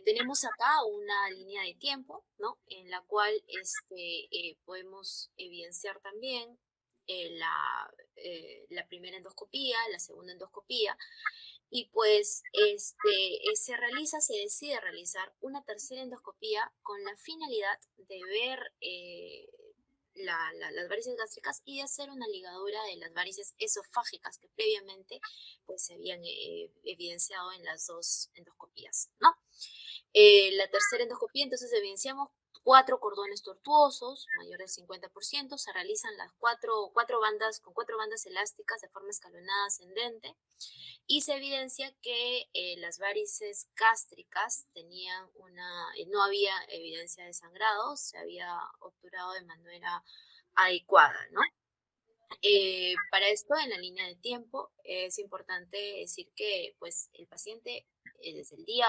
tenemos acá una línea de tiempo, ¿no? En la cual podemos evidenciar también la primera endoscopía, la segunda endoscopía, y pues se decide realizar una tercera endoscopía con la finalidad de ver las varices gástricas y hacer una ligadura de las varices esofágicas que previamente pues se habían evidenciado en las dos endoscopías, ¿no? La tercera endoscopía, entonces evidenciamos 4 cordones tortuosos, mayor del 50%, se realizan las cuatro bandas elásticas de forma escalonada ascendente y se evidencia que las varices gástricas no había evidencia de sangrado, se había obturado de manera adecuada, ¿no? Para esto, en la línea de tiempo, es importante decir que pues, el paciente desde el día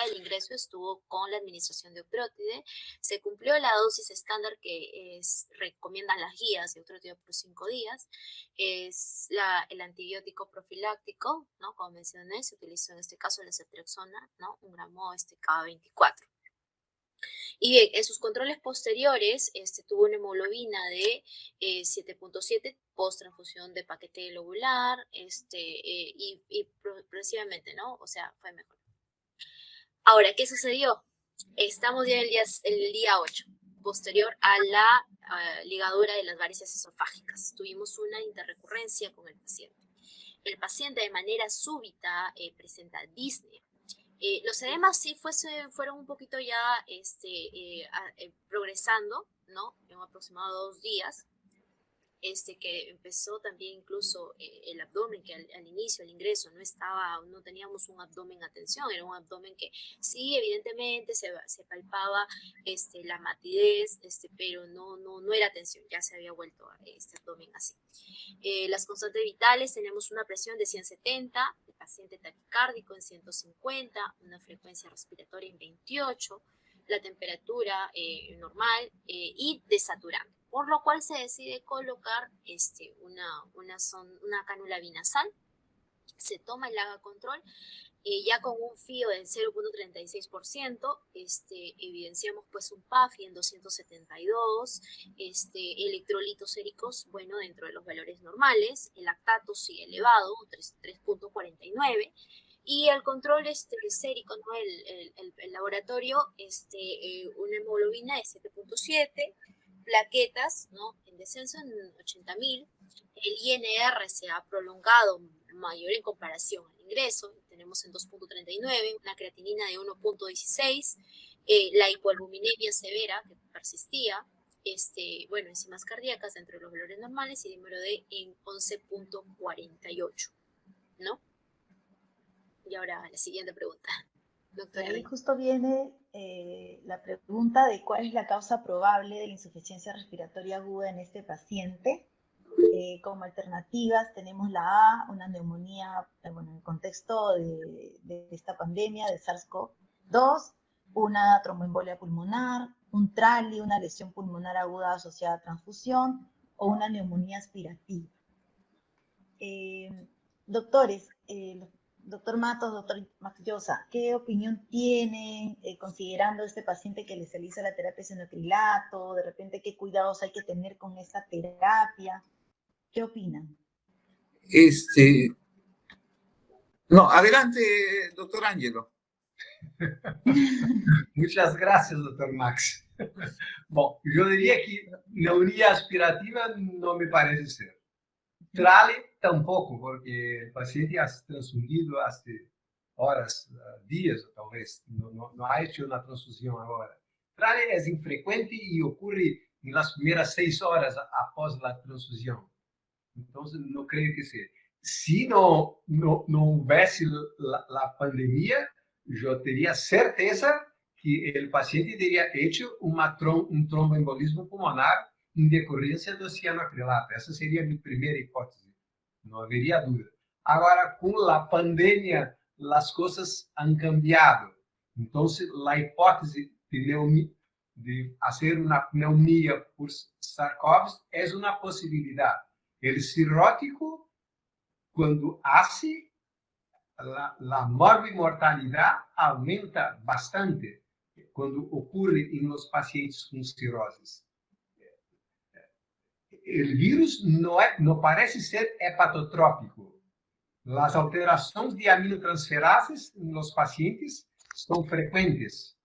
del ingreso estuvo con la administración de Uptrótide, se cumplió la dosis estándar que recomiendan las guías de Uptrótide por 5 días, es el antibiótico profiláctico, ¿no? Como mencioné, se utilizó en este caso la ceftriaxona, ¿no? 1 gramo cada 24. Y bien, en sus controles posteriores tuvo una hemoglobina de 7.7 post transfusión de paquete globular y progresivamente, ¿no? O sea, fue mejor. Ahora, ¿qué sucedió? Estamos ya el día 8, posterior a la ligadura de las varices esofágicas. Tuvimos una interrecurrencia con el paciente. El paciente de manera súbita presenta disnea. Los edemas sí fueron un poquito ya progresando, ¿no? En aproximado 2 días. Que empezó también incluso el abdomen, que al inicio, al ingreso, no teníamos un abdomen a tensión, era un abdomen que sí, evidentemente se palpaba la matidez, pero no era tensión, ya se había vuelto este abdomen así. Las constantes vitales, tenemos una presión de 170, el paciente taquicárdico en 150, una frecuencia respiratoria en 28, la temperatura normal y desaturante, por lo cual se decide colocar una cánula binasal, se toma el haga control, ya con un FIO del 0.36%, evidenciamos pues un PAFI en 272, electrolitos séricos, bueno, dentro de los valores normales, el lactato sigue elevado, 3.49, y el control sérico, ¿no? El laboratorio, una hemoglobina de 7.7, plaquetas, ¿no? En descenso en 80.000, el INR se ha prolongado mayor en comparación al ingreso, tenemos en 2.39, una creatinina de 1.16, la hipoalbuminemia severa que persistía, bueno, enzimas cardíacas dentro de los valores normales y dímero D en 11.48, ¿no? Y ahora la siguiente pregunta, doctora. Ahí justo viene la pregunta de cuál es la causa probable de la insuficiencia respiratoria aguda en este paciente. Como alternativas tenemos la A, una neumonía, bueno, en el contexto de esta pandemia de SARS-CoV-2, una tromboembolia pulmonar, un TRALI, una lesión pulmonar aguda asociada a transfusión, o una neumonía aspirativa. Doctores, doctor Matos, doctor Max Llosa, ¿qué opinión tienen considerando este paciente que le realiza la terapia senocrilato? De repente, ¿qué cuidados hay que tener con esta terapia? ¿Qué opinan? No, adelante, doctor Ángelo. Muchas gracias, doctor Max. Bom, yo diría que neumonía aspirativa no me parece ser. TRALE tampoco, porque el paciente ha transfundido hace horas, días tal vez, no ha hecho una transfusión ahora. TRALE es infrecuente y ocurre en las primeras 6 horas após la transfusión. Entonces, no creo que sea. Si no hubiese la pandemia, yo tenía certeza que el paciente habría hecho un tromboembolismo pulmonar en decorrência do cianoacrilato. Essa seria a minha primeira hipótese. Não haveria dúvida. Agora, com a pandemia, as coisas han cambiado. Então, a hipótese de fazer uma pneumonia por SARS-CoV é uma possibilidade. O cirrótico, quando hace, a morbimortalidade aumenta bastante quando ocorre em los pacientes com cirroses. O vírus não parece ser hepatotrópico. As alterações de aminotransferases nos pacientes são frequentes.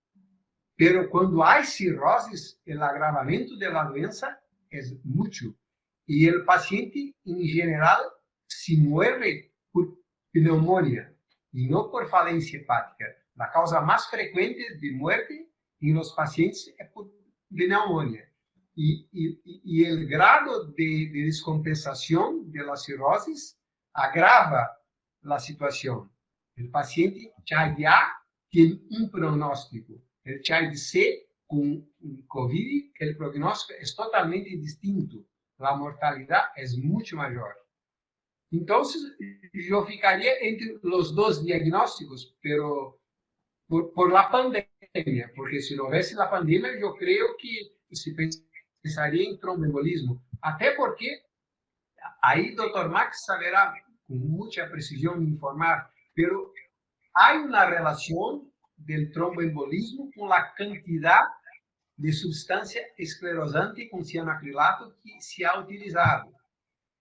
Pero quando há cirroses, o agravamento da doença é muito. E o paciente, em geral, se morre por pneumonia e não por falência hepática. A causa mais frequente de morte em los pacientes é por pneumonia. Y el grado de descompensación de las cirrosis agrava la situación. El paciente ya tiene un pronóstico. El CHILD-C con COVID, el pronóstico es totalmente distinto. La mortalidad es mucho mayor. Entonces, yo ficaría entre los dos diagnósticos, pero por la pandemia, porque si no hubiese la pandemia, yo creo que se pensaria em tromboembolismo, até porque aí Dr. Max saberá com muita precisão informar, pero há uma relação do tromboembolismo com a quantidade de substância esclerosante com cianoacrilato que se ha utilizado.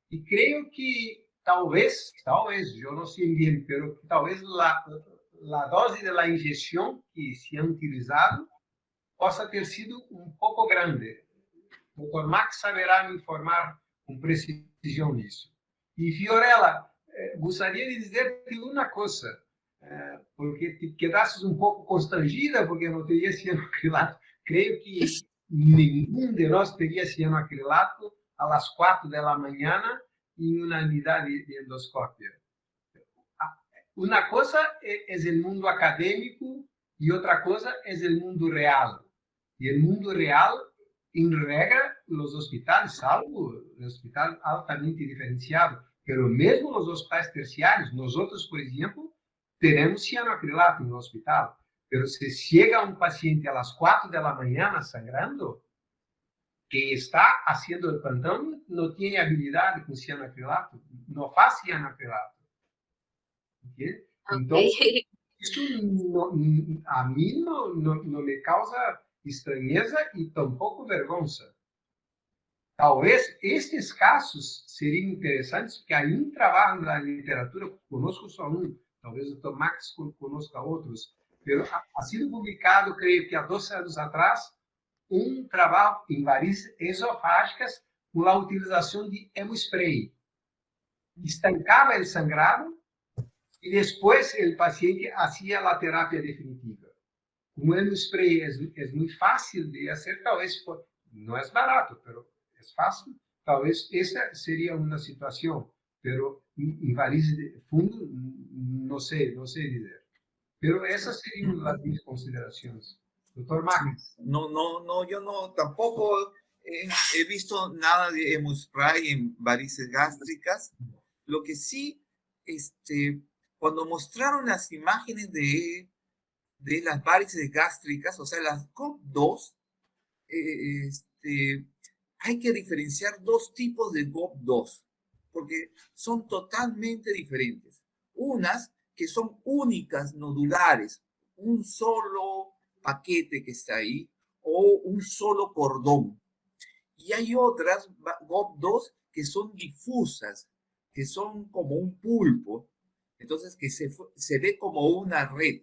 E creio que talvez, eu não sei bem, pero talvez a dose da injeção que se ha utilizado possa ter sido um pouco grande. O Dr. Max saberá me informar com precisão nisso. E, Fiorella, gostaria de dizer-te uma coisa. porque te quedaste um pouco constrangida porque não teria cianoacrilato. Creio que nenhum de nós teria cianoacrilato às 4 da manhã em uma unidade de endoscópio. Uma coisa é o mundo acadêmico e outra coisa é o mundo real. E o mundo real, em regra, os hospitais, salvo o hospital altamente diferenciado, pero mesmo os hospitais terciários, nós outros, por exemplo, teremos cianoacrilato no hospital. Pero se chega um paciente às 4 da manhã sangrando, quem está fazendo o plantão não tem habilidade com cianoacrilato, não faz cianoacrilato. ¿Okay? Então, Ok. isso a mim não me causa estranheza e tampouco vergonha. Talvez estes casos seriam interessantes, porque ainda trabalham na literatura, conosco só um, talvez o Dr. Max conosca outros, mas ha sido publicado, creio que há 2 anos atrás, um trabalho em varizes esofágicas com a utilização de hemospray. Estancava o sangrado e depois o paciente fazia a terapia definitiva. Como o hemospray é muito fácil de fazer, talvez não é barato, mas é fácil. Talvez essa seria uma situação, mas em varizes de fundo, não sei dizer. Mas essas seriam as minhas considerações. Dr. Max. No, yo no, tampoco he visto nada de hemospray en varices gástricas. Lo que sí, cuando mostraron las imágenes de las varices gástricas, o sea, las GOP2, hay que diferenciar 2 tipos de GOP2, porque son totalmente diferentes. Unas que son únicas nodulares, un solo paquete que está ahí, o un solo cordón. Y hay otras GOP2 que son difusas, que son como un pulpo, entonces que se ve como una red.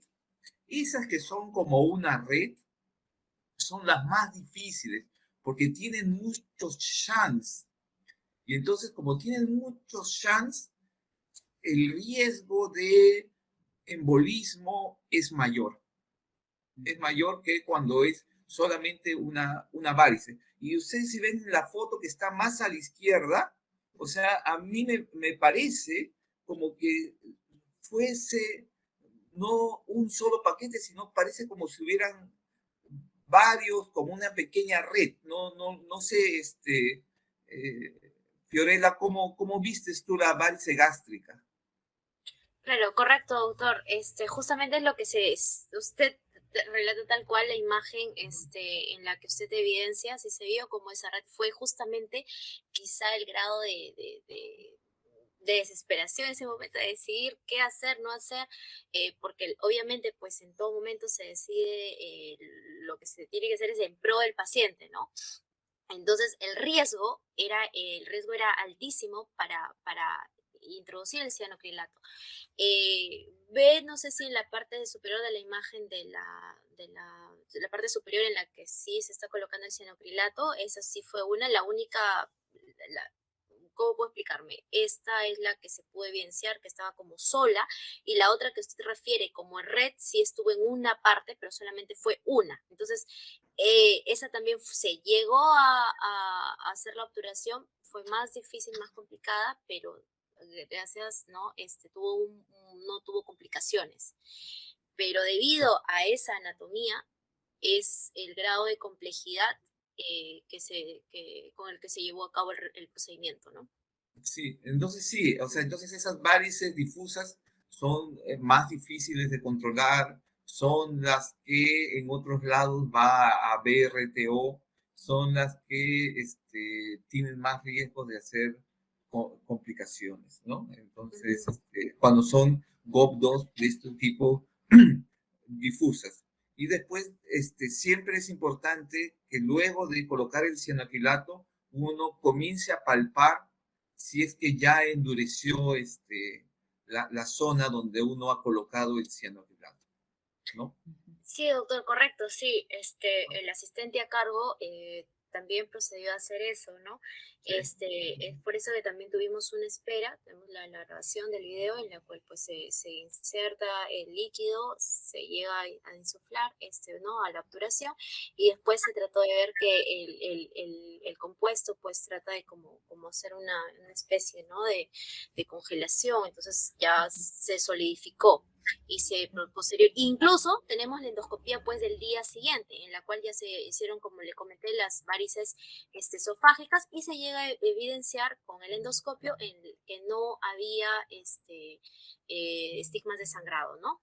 Esas que son como una red son las más difíciles, porque tienen muchos shunts. Y entonces, como tienen muchos shunts, el riesgo de embolismo es mayor. Es mayor que cuando es solamente una varice. Y ustedes si ven la foto que está más a la izquierda, o sea, a mí me parece como que fuese no un solo paquete, sino parece como si hubieran varios, como una pequeña red. No sé, Fiorella, ¿cómo vistes tú la varice gástrica? Claro, correcto, doctor. Justamente es lo que usted relata tal cual la imagen en la que usted evidencia, si se vio como esa red, fue justamente quizá el grado de desesperación en ese momento de decidir qué hacer, no hacer, porque obviamente pues en todo momento se decide lo que se tiene que hacer es en pro del paciente, ¿no? Entonces el riesgo era altísimo para introducir el cianoacrilato. Ve, no sé si en la parte superior de la imagen de la parte superior en la que sí se está colocando el cianoacrilato, esa sí fue la única, ¿cómo puedo explicarme? Esta es la que se puede evidenciar que estaba como sola, y la otra que usted refiere como red sí estuvo en una parte, pero solamente fue una. Entonces, esa también se llegó a hacer la obturación, fue más difícil, más complicada, pero gracias, ¿no? No tuvo complicaciones. Pero debido a esa anatomía, es el grado de complejidad con el que se llevó a cabo el procedimiento, ¿no? Sí, o sea, entonces esas varices difusas son más difíciles de controlar, son las que en otros lados va a BRTO, son las que tienen más riesgo de hacer complicaciones, ¿no? Entonces, cuando son GOP2 de este tipo difusas. Y después, siempre es importante que luego de colocar el cianoacrilato, uno comience a palpar si es que ya endureció la zona donde uno ha colocado el cianoacrilato, ¿no? Sí, doctor, correcto, sí. El asistente a cargo también procedió a hacer eso, ¿no? Sí. Es por eso que también tuvimos una espera, tenemos la grabación del video en la cual pues se inserta el líquido, se llega a insuflar, ¿no? A la obturación, y después se trató de ver que el compuesto pues trata de como hacer una especie, ¿no? De congelación, entonces ya se solidificó y posterior, incluso tenemos la endoscopía pues del día siguiente, en la cual ya se hicieron, como le comenté, las varices esofágicas, y se llega a evidenciar con el endoscopio en que no había estigmas de sangrado, ¿no?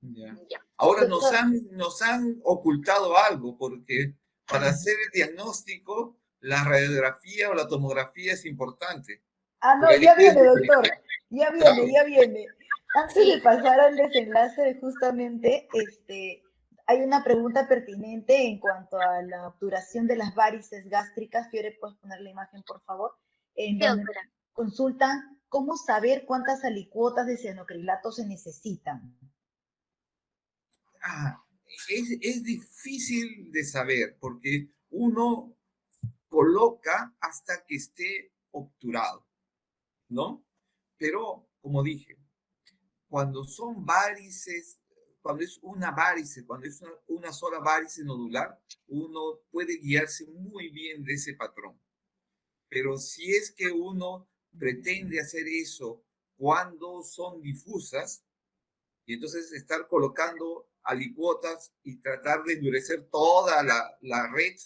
Ya. Ya. Ahora Doctor, nos han ocultado algo, porque para hacer el diagnóstico, la radiografía o la tomografía es importante. no, Porque ahí ya puedes viene, diferenciar, doctor. Ya viene, claro. ya viene. Antes de Sí, pasar al desenlace, justamente, hay una pregunta pertinente en cuanto a la obturación de las varices gástricas. Fiore, ¿puedes poner la imagen, por favor? En sí, donde doctora. consultan cómo saber cuántas alicuotas de cianocrilato se necesitan. Ah, es difícil de saber, porque uno coloca hasta que esté obturado, ¿no? Pero, como dije, cuando son varices, cuando es una varice, cuando es una sola varice nodular, uno puede guiarse muy bien de ese patrón. Pero si es que uno pretende hacer eso cuando son difusas, y entonces estar colocando alicuotas y tratar de endurecer toda la red,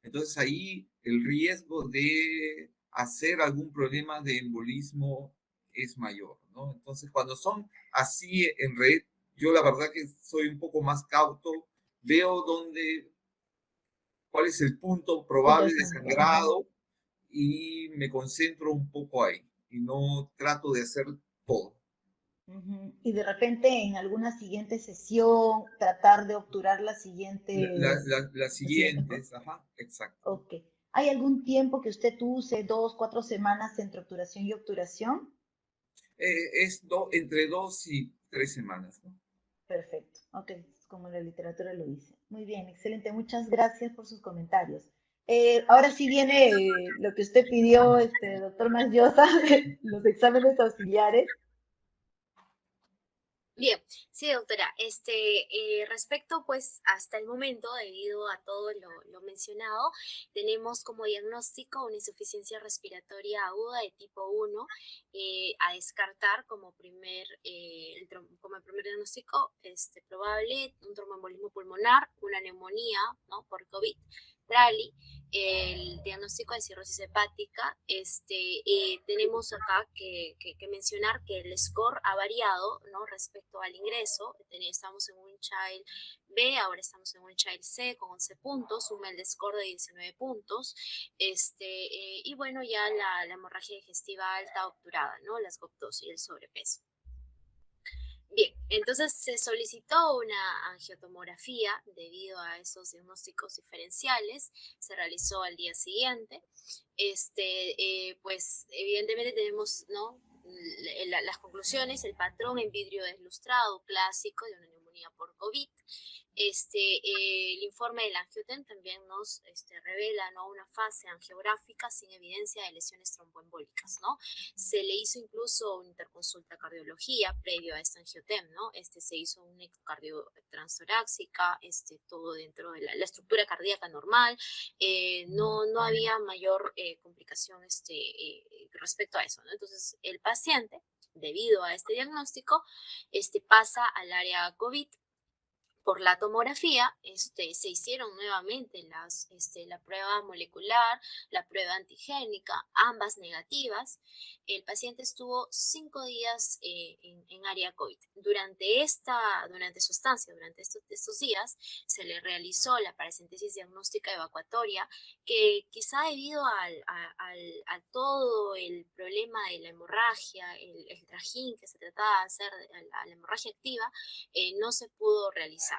entonces ahí el riesgo de hacer algún problema de embolismo es mayor, ¿no? Entonces cuando son así en red, yo la verdad que soy un poco más cauto, veo cuál es el punto Punto de probable de sangrado. Ajá. sangrado y me concentro un poco ahí y no trato de hacer todo. Ujú. Y de repente en alguna siguiente sesión tratar de obturar Las los siguientes. siguientes, ajá, exacto. Ok. ¿Hay algún tiempo que usted use, 2, 4 semanas entre obturación y obturación? Entre 2 y 3 semanas, ¿no? Perfecto. Ok, como la literatura lo dice. Muy bien, excelente. Muchas gracias por sus comentarios. Ahora sí viene lo que usted pidió, doctor Masllosa, de los exámenes auxiliares. Bien, sí, doctora. Respecto, pues, hasta el momento, debido a todo lo mencionado, tenemos como diagnóstico una insuficiencia respiratoria aguda de tipo 1, a descartar como el primer diagnóstico probable, un tromboembolismo pulmonar, una neumonía, ¿no? Por COVID, TRALI, el diagnóstico de cirrosis hepática. Tenemos acá que mencionar que el score ha variado, ¿no? Respecto al ingreso. Estamos en un child B, ahora estamos en un child C con 11 puntos, un MELD score de 19 puntos. Y bueno, ya la hemorragia digestiva alta obturada, ¿no? Las GOP2 y el sobrepeso. Bien, entonces se solicitó una angiotomografía debido a esos diagnósticos diferenciales, se realizó al día siguiente. Pues evidentemente tenemos, ¿no? Las conclusiones, el patrón en vidrio deslustrado clásico de una neumonía por COVID. El informe del angiotem también nos revela, ¿no? Una fase angiográfica sin evidencia de lesiones tromboembólicas, ¿no? Se le hizo incluso una interconsulta cardiología previo a este angiotem, ¿no? Se hizo una ecocardio transtorácica, todo dentro de la estructura cardíaca normal. No había mayor complicación respecto a eso, ¿no? Entonces, el paciente, debido a este diagnóstico, pasa al área COVID. Por la tomografía, se hicieron nuevamente la prueba molecular, la prueba antigénica, ambas negativas. El paciente estuvo 5 días en área COVID. Durante su estancia, durante estos días, se le realizó la paracentesis diagnóstica evacuatoria, que quizá debido a todo el problema de la hemorragia, el trajín que se trataba de hacer a la hemorragia activa, no se pudo realizar.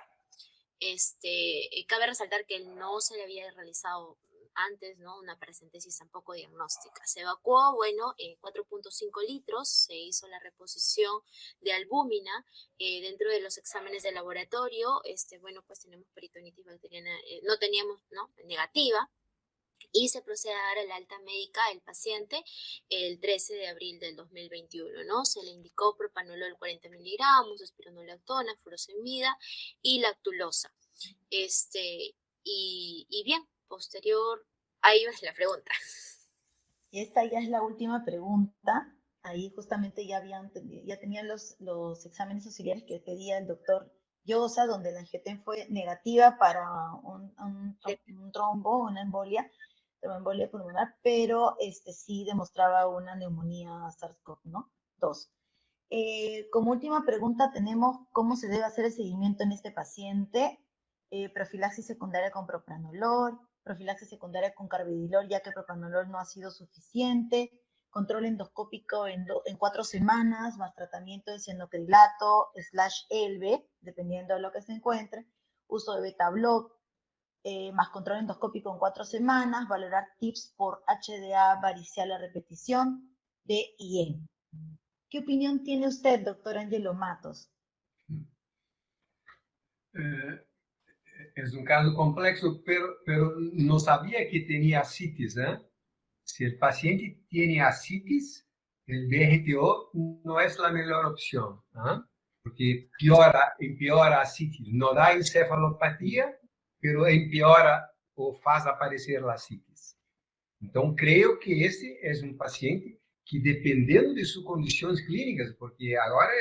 Cabe resaltar que no se le había realizado antes, ¿no? Una paracentesis tampoco diagnóstica. Se evacuó, bueno, 4.5 litros, se hizo la reposición de albúmina dentro de los exámenes de laboratorio. Bueno, pues tenemos peritonitis bacteriana, no teníamos, ¿no? Negativa. y se procede a dar el alta médica del paciente el 13 de abril del 2021, ¿no? Se le indicó propanolol 40 miligramos, espironolactona, furosemida y lactulosa. Y bien, posterior, ahí va la pregunta. Esta ya es la última pregunta. Ahí justamente ya tenían los exámenes auxiliares que pedía el doctor Llosa, donde la angiotensin fue negativa para un trombo, una tromboembolia pulmonar, pero sí demostraba una neumonía SARS-CoV, ¿no? 2. Como última pregunta tenemos cómo se debe hacer el seguimiento en este paciente. Profilaxis secundaria con propranolol, profilaxis secundaria con carvedilol, ya que propranolol no ha sido suficiente, control endoscópico en 4 semanas, más tratamiento de cianocrilato /ELVE, dependiendo de lo que se encuentre, uso de beta-block, más control endoscópico en 4 semanas, valorar tips por HDA varicial a repetición, D y E. ¿Qué opinión tiene usted, doctor Angelo Matos? Es un caso complejo, pero no sabía que tenía ascitis, ¿eh? Si el paciente tiene ascitis, el DGTO no es la mejor opción, ¿eh? Porque empeora ascitis. No da encefalopatía, pero empeora o faz aparecer la ascitis. Então, creio que esse é um paciente que, dependendo de suas condições clínicas, porque agora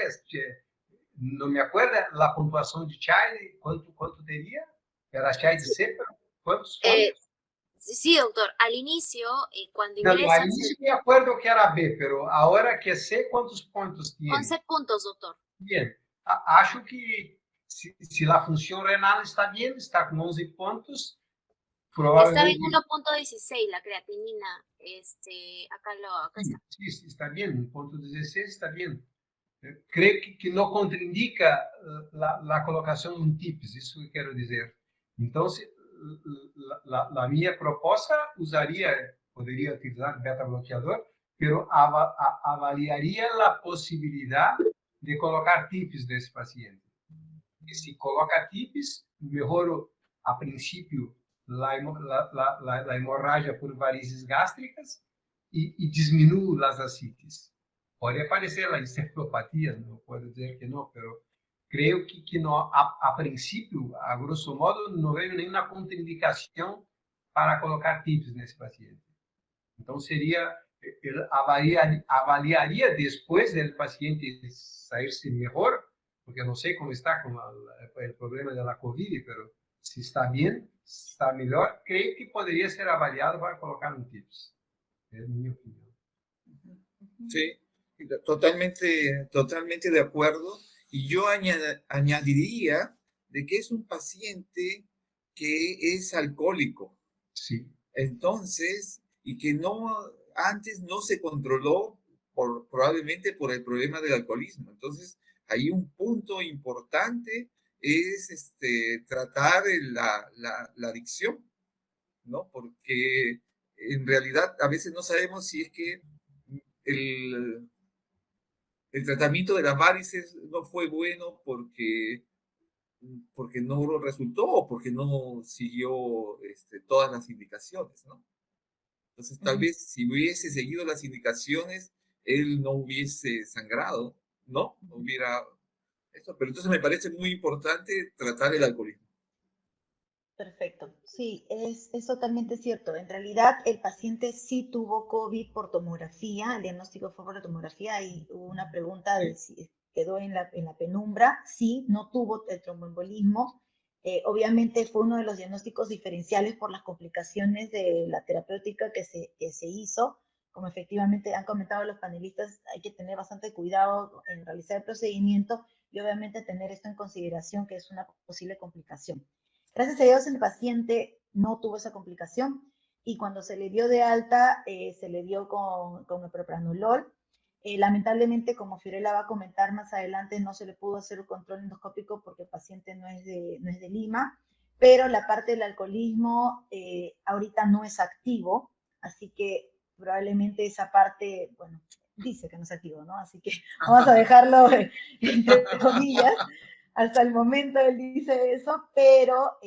não me acuerdo a pontuação de Child, quanto teria? Era Child C, quantos pontos? Sí, doctor. Al inicio, cuando Não, ingresa... al inicio me acuerdo que era B, pero ahora que é C, quantos pontos tiene? 11 puntos, doctor. Bien. Acho que se a função renal está bem, está com 11 pontos, Estaba en probablemente... 1.16 la creatinina. Acá está. Sí, está bien, 1.16 está bien. Creio que não contraindica a colocação de um TIPS, isso que quero dizer. Então, a minha proposta poderia utilizar beta-bloqueador, mas avaliaria a possibilidade de colocar TIPS nesse paciente. E se coloca TIPS, melhora, a princípio, a hemorragia por varizes gástricas e diminui as ascites. Pode aparecer a encefalopatia, não posso dizer que não, mas creio que não, a princípio, a grosso modo, não veio nenhuma contraindicação para colocar TIPS nesse paciente. Então, avaliaria depois do paciente sair-se melhor, porque não sei como está com o problema da Covid, mas se está bem, está melhor, creio que poderia ser avaliado para colocar um TIPS. É a minha opinião. Sí, totalmente de acuerdo. Y yo añadiría de que es un paciente que es alcohólico. Sí. Entonces, y que antes no se controló probablemente por el problema del alcoholismo. Entonces, ahí un punto importante es tratar la adicción, ¿no? Porque en realidad a veces no sabemos si es que el tratamiento de las varices no fue bueno porque no resultó o porque no siguió todas las indicaciones, ¿no? Entonces, tal vez si hubiese seguido las indicaciones, él no hubiese sangrado, ¿no? No hubiera esto. Pero entonces me parece muy importante tratar el alcoholismo. Perfecto. Sí, es totalmente cierto. En realidad, el paciente sí tuvo COVID por tomografía. El diagnóstico fue por tomografía y hubo una pregunta de si quedó en la penumbra. Sí, no tuvo el tromboembolismo. Obviamente fue uno de los diagnósticos diferenciales por las complicaciones de la terapéutica que se hizo. Como efectivamente han comentado los panelistas, hay que tener bastante cuidado en realizar el procedimiento y obviamente tener esto en consideración, que es una posible complicación. Gracias a Dios el paciente no tuvo esa complicación y cuando se le dio de alta, se le dio con el propranolol. Lamentablemente, como Fiorella va a comentar más adelante, no se le pudo hacer un control endoscópico porque el paciente no es de Lima, pero la parte del alcoholismo ahorita no es activo, así que probablemente esa parte, bueno, dice que no es activo, ¿no? Así que vamos a dejarlo entre comillas. Hasta el momento él dice eso, pero,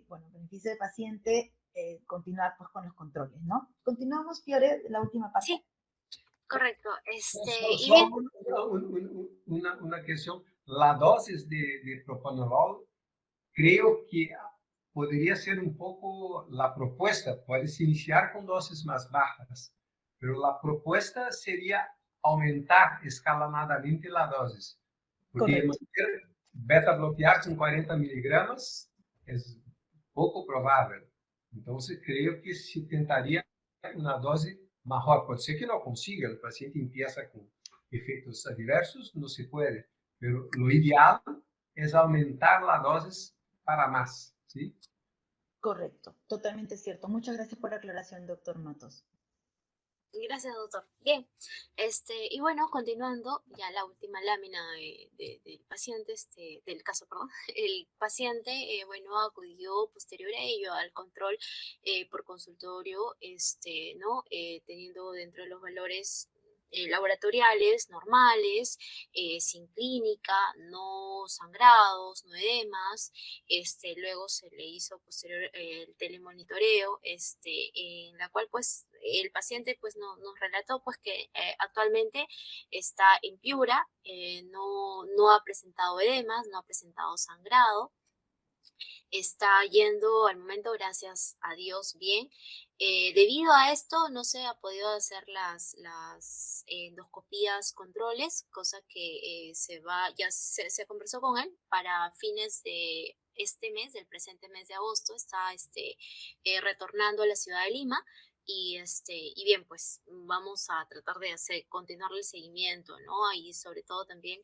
bueno, beneficio del paciente, continuar pues, con los controles, ¿no? Continuamos, Fiore, la última parte. Sí, correcto. Y Só bien, una cuestión. La dosis de propanolol, creo que podría ser un poco la propuesta. Puedes iniciar con dosis más bajas, pero la propuesta sería aumentar escalonadamente la dosis. Porque Correcto. manter beta bloquear con 40 miligramas es poco probable. Entonces, creo que se tentaría una dosis mejor. Puede ser que no consiga, el paciente empieza con efectos adversos, no se puede. Pero lo ideal es aumentar la dosis para más, ¿sí? Correcto, totalmente cierto. Muchas gracias por la aclaración, doctor Matos. gracias, doctor. Bien, y bueno, continuando, ya la última lámina del paciente, del caso, perdón. El paciente, bueno, acudió posterior a ello al control por consultorio, ¿no? Teniendo dentro de los valores laboratoriales normales, sin clínica, no sangrados, no edemas. Luego se le hizo posterior el telemonitoreo, en la cual pues el paciente pues nos relató pues que actualmente está en Piura, no ha presentado edemas, no ha presentado sangrado, está yendo al momento, gracias a Dios, bien. Debido a esto no se ha podido hacer las endoscopías controles, cosa que ya se conversó con él para fines de este mes, del presente mes de agosto, está retornando a la ciudad de Lima. Y bien, pues vamos a tratar de continuar el seguimiento, ¿no? Y sobre todo también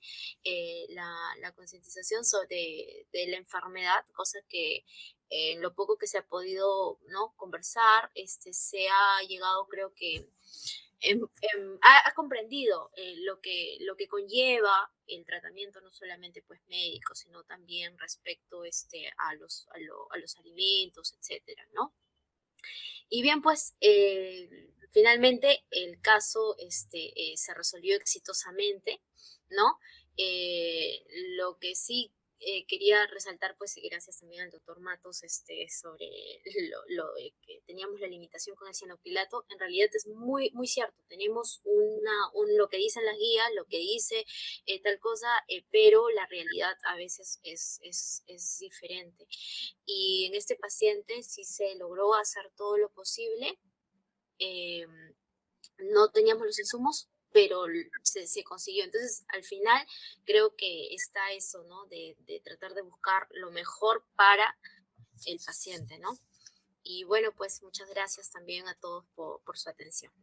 la concientización de la enfermedad, cosa que en lo poco que se ha podido, ¿no?, conversar, se ha llegado, creo que ha comprendido lo que conlleva el tratamiento, no solamente pues médico, sino también respecto a los alimentos, etcétera, ¿no? Y bien, pues finalmente el caso se resolvió exitosamente, ¿no? Lo que sí quería resaltar, pues gracias también al doctor Matos, sobre que teníamos la limitación con el cianocrilato, en realidad es muy, muy cierto. Tenemos lo que dicen las guías, lo que dice tal cosa, pero la realidad a veces es diferente. Y en este paciente sí se logró hacer todo lo posible. No teníamos los insumos, pero se consiguió. Entonces, al final, creo que está eso, ¿no? De tratar de buscar lo mejor para el paciente, ¿no? Y bueno, pues muchas gracias también a todos por su atención.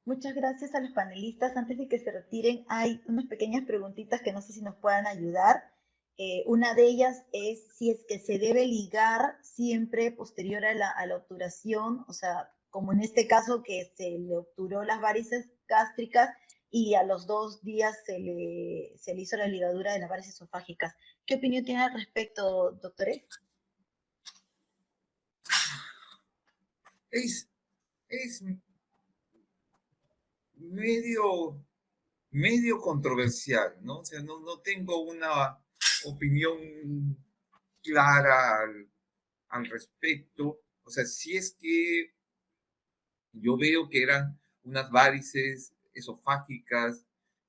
Muchas gracias a los panelistas. Antes de que se retiren, hay unas pequeñas preguntitas que no sé si nos puedan ayudar. Una de ellas es si es que se debe ligar siempre posterior a la obturación, o sea, como en este caso que se le obturó las varices gástricas y a los 2 días se le hizo la ligadura de las varices esofágicas. ¿Qué opinión tiene al respecto, doctores? Es medio controversial, ¿no? O sea, no tengo una opinión clara al respecto. O sea, si es que yo veo que eran unas varices esofágicas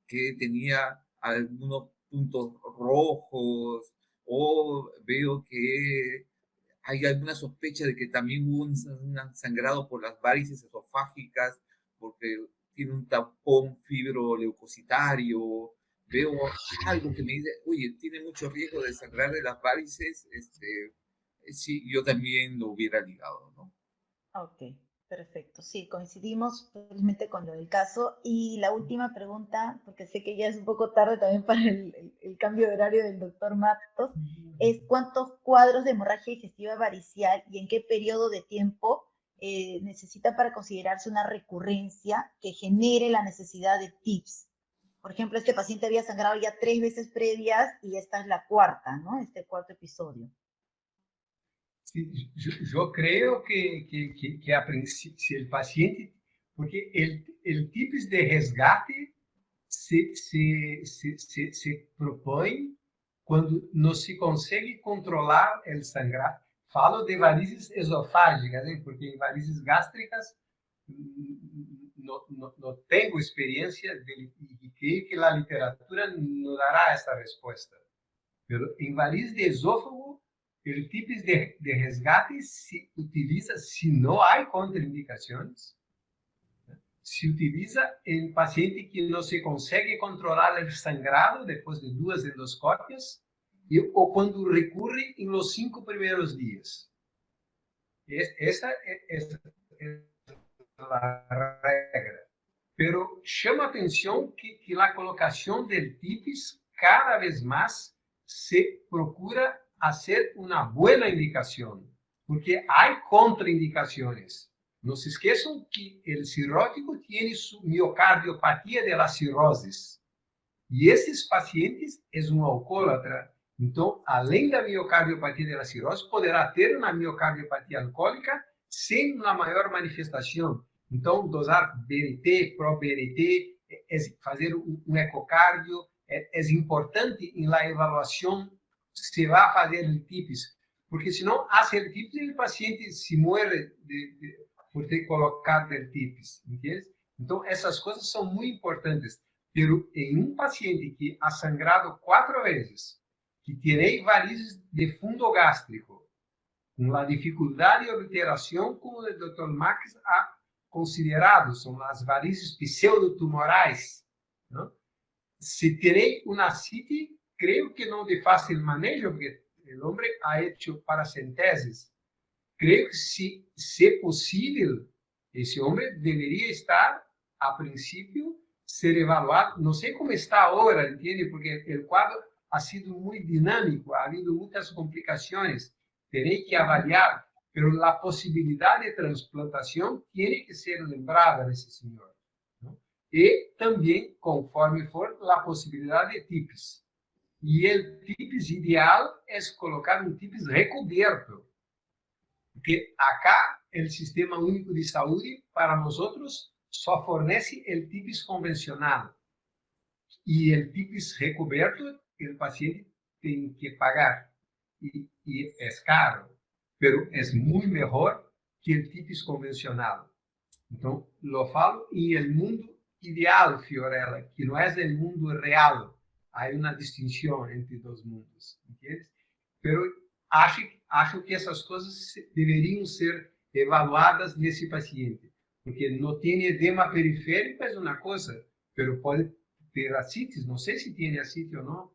que tenía algunos puntos rojos, o veo que hay alguna sospecha de que también hubo un sangrado por las varices esofágicas, porque tiene un tapón fibroleucocitario. Veo algo que me dice, oye, tiene mucho riesgo de sangrar de las varices, sí, yo también lo hubiera ligado, ¿no? Ok, perfecto. Sí, coincidimos felizmente con lo del caso. Y la última pregunta, porque sé que ya es un poco tarde también para el cambio de horario del doctor Matos, es ¿cuántos cuadros de hemorragia digestiva varicial y en qué periodo de tiempo necesita para considerarse una recurrencia que genere la necesidad de TIPS? Por ejemplo, este paciente había sangrado ya 3 veces previas y esta es la cuarta, ¿no? Este cuarto episodio. Sí, yo creo que si el paciente, porque el TIPS de resgate se propõe quando não se consegue controlar o sangrado. Falo de varizes esofágicas, porque em varizes gástricas no tengo experiencia y creo que la literatura no dará esta respuesta. Pero en variz de esófago, el tipo de resgate se utiliza si no hay contraindicaciones. Se utiliza en paciente que no se consigue controlar el sangrado después de 2 endoscopias o cuando recurre en los 5 primeros días. Esa es la regla. Pero llama atención que la colocación del TIPS cada vez más se procura hacer una buena indicación, porque hay contraindicaciones. No se esqueçam que el cirrótico tiene su miocardiopatía de la cirrosis. E esses pacientes é um alcoólatra. Então, além da miocardiopatia de la cirrose, poderá ter uma miocardiopatia alcoólica sem uma maior manifestação. Então, dosar BNT, pro-BNT, fazer um ecocardio, é importante em la avaliação se vai fazer o TIPS, porque senão, hace el TIPS, o paciente se morre por ter colocado el TIPS, entende? Então, essas coisas são muito importantes. Pero em um paciente que ha sangrado 4 vezes, que tem varizes de fundo gástrico, com a dificuldade de obliteração, como o Dr. Max ha considerado, são as varizes pseudotumorais. ¿No? Se tem uma ascite, creio que não de fácil manejo, porque o homem ha hecho paracenteses. Creio que, se possível, esse homem deveria estar, a princípio, ser evaluado. Não sei como está agora, entende? Porque o quadro ha sido muito dinâmico, ha habido muitas complicações. Terei que avaliar, mas a possibilidade de transplantação tem que ser lembrada desse senhor. ¿No? E também, conforme for, a possibilidade de TIPS. E o TIPS ideal é colocar um TIPS recoberto. Porque acá, o Sistema Único de Saúde, para nós, só fornece o TIPS convencional. E o TIPS recoberto, o paciente tem que pagar. E é caro, mas é muito melhor que o TIPS convencional. Então, lo falo em el mundo ideal, Fiorella, que não é o mundo real. Há uma distinção entre os mundos, entende? Pero acho que essas coisas deveriam ser evaluadas nesse paciente, porque não tem edema periférico, é uma coisa, mas pode ter ascites, não sei se tem ascite ou não,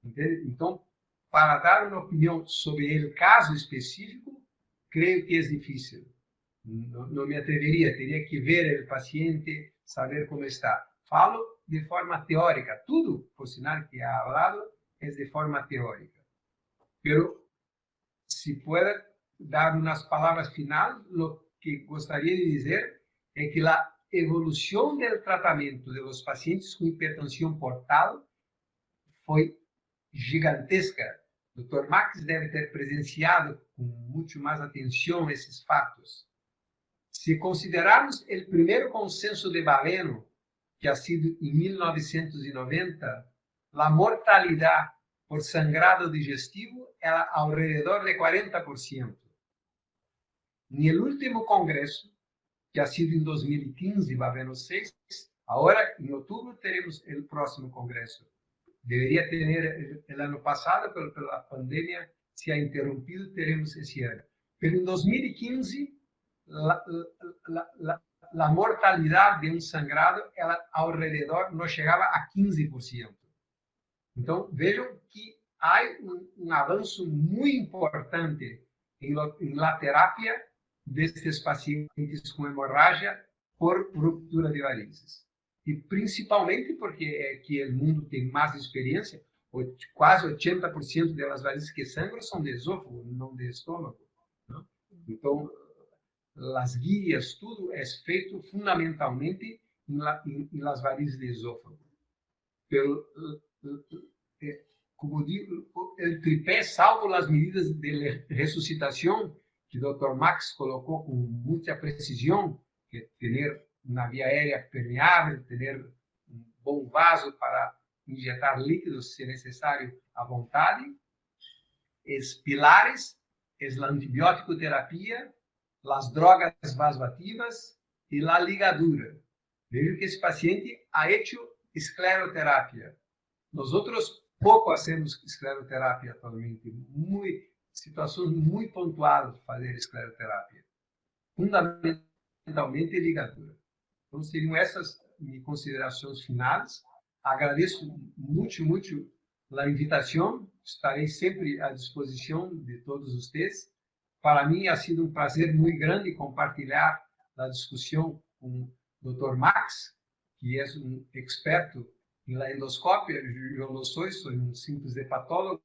entende? Então, para dar uma opinião sobre o caso específico, creio que é difícil. Não me atreveria, teria que ver o paciente, saber como está. Falo de forma teórica, tudo, por sinal que ha hablado, é de forma teórica. Pero, se puder dar umas palavras finais, o que gostaria de dizer é que a evolução do tratamento de los pacientes com hipertensão portal foi gigantesca. O Dr. Max deve ter presenciado com muito mais atenção esses fatos. Se considerarmos o primeiro consenso de Baleno, que ha sido em 1990, a mortalidade por sangrado digestivo era alrededor de 40%. No último congresso, que ha sido em 2015, Baleno 6, agora, em outubro, teremos o próximo congresso. Deveria ter o ano passado, mas pela pandemia se ha interrompido, teremos esse ano. Mas em 2015, a mortalidade de um sangrado, ela ao redor não chegava a 15%. Então, vejam que há um avanço muito importante na terapia destes pacientes com hemorragia por ruptura de varizes. E principalmente porque o mundo tem mais experiência, quase 80% das varizes que sangram são de esôfago, não de estômago. Não? Então, as guias, tudo é feito fundamentalmente nas varizes de esôfago. Como digo, o tripé, salvo as medidas de ressuscitação, que o Dr. Max colocou com muita precisão, que é ter uma via aérea permeável, ter um bom vaso para injetar líquidos, se necessário, à vontade. Os pilares es la antibiótico terapia, las drogas vasoactivas y la ligadura. Vejo que esse paciente ha hecho escleroterapia. Nosotros pouco hacemos escleroterapia atualmente, situações muito pontuais fazer escleroterapia. Fundamentalmente ligadura. Então, seriam essas minhas considerações finais. Agradeço muito, muito a invitação. Estarei sempre à disposição de todos vocês. Para mim, ha sido um prazer muito grande compartilhar a discussão com o Dr. Max, que é um experto em la endoscópia. Eu não sou um simples hepatólogo,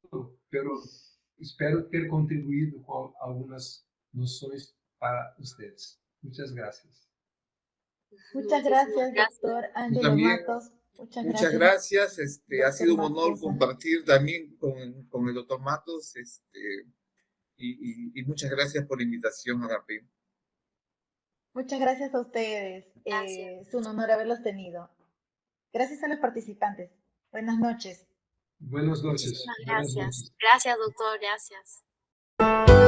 mas espero ter contribuído com algumas noções para vocês. Muchas gracias. Muchas gracias, doctor Ángelo También, Matos. muchas gracias. Ha sido un Doctor honor Matos. compartir también con el doctor Matos. Y muchas gracias por la invitación, Agape. Muchas gracias a ustedes. Gracias. Es un honor haberlos tenido. Gracias a los participantes. Buenas noches. Buenas noches. Muchísimas Buenas gracias. noches. Gracias, doctor. Gracias.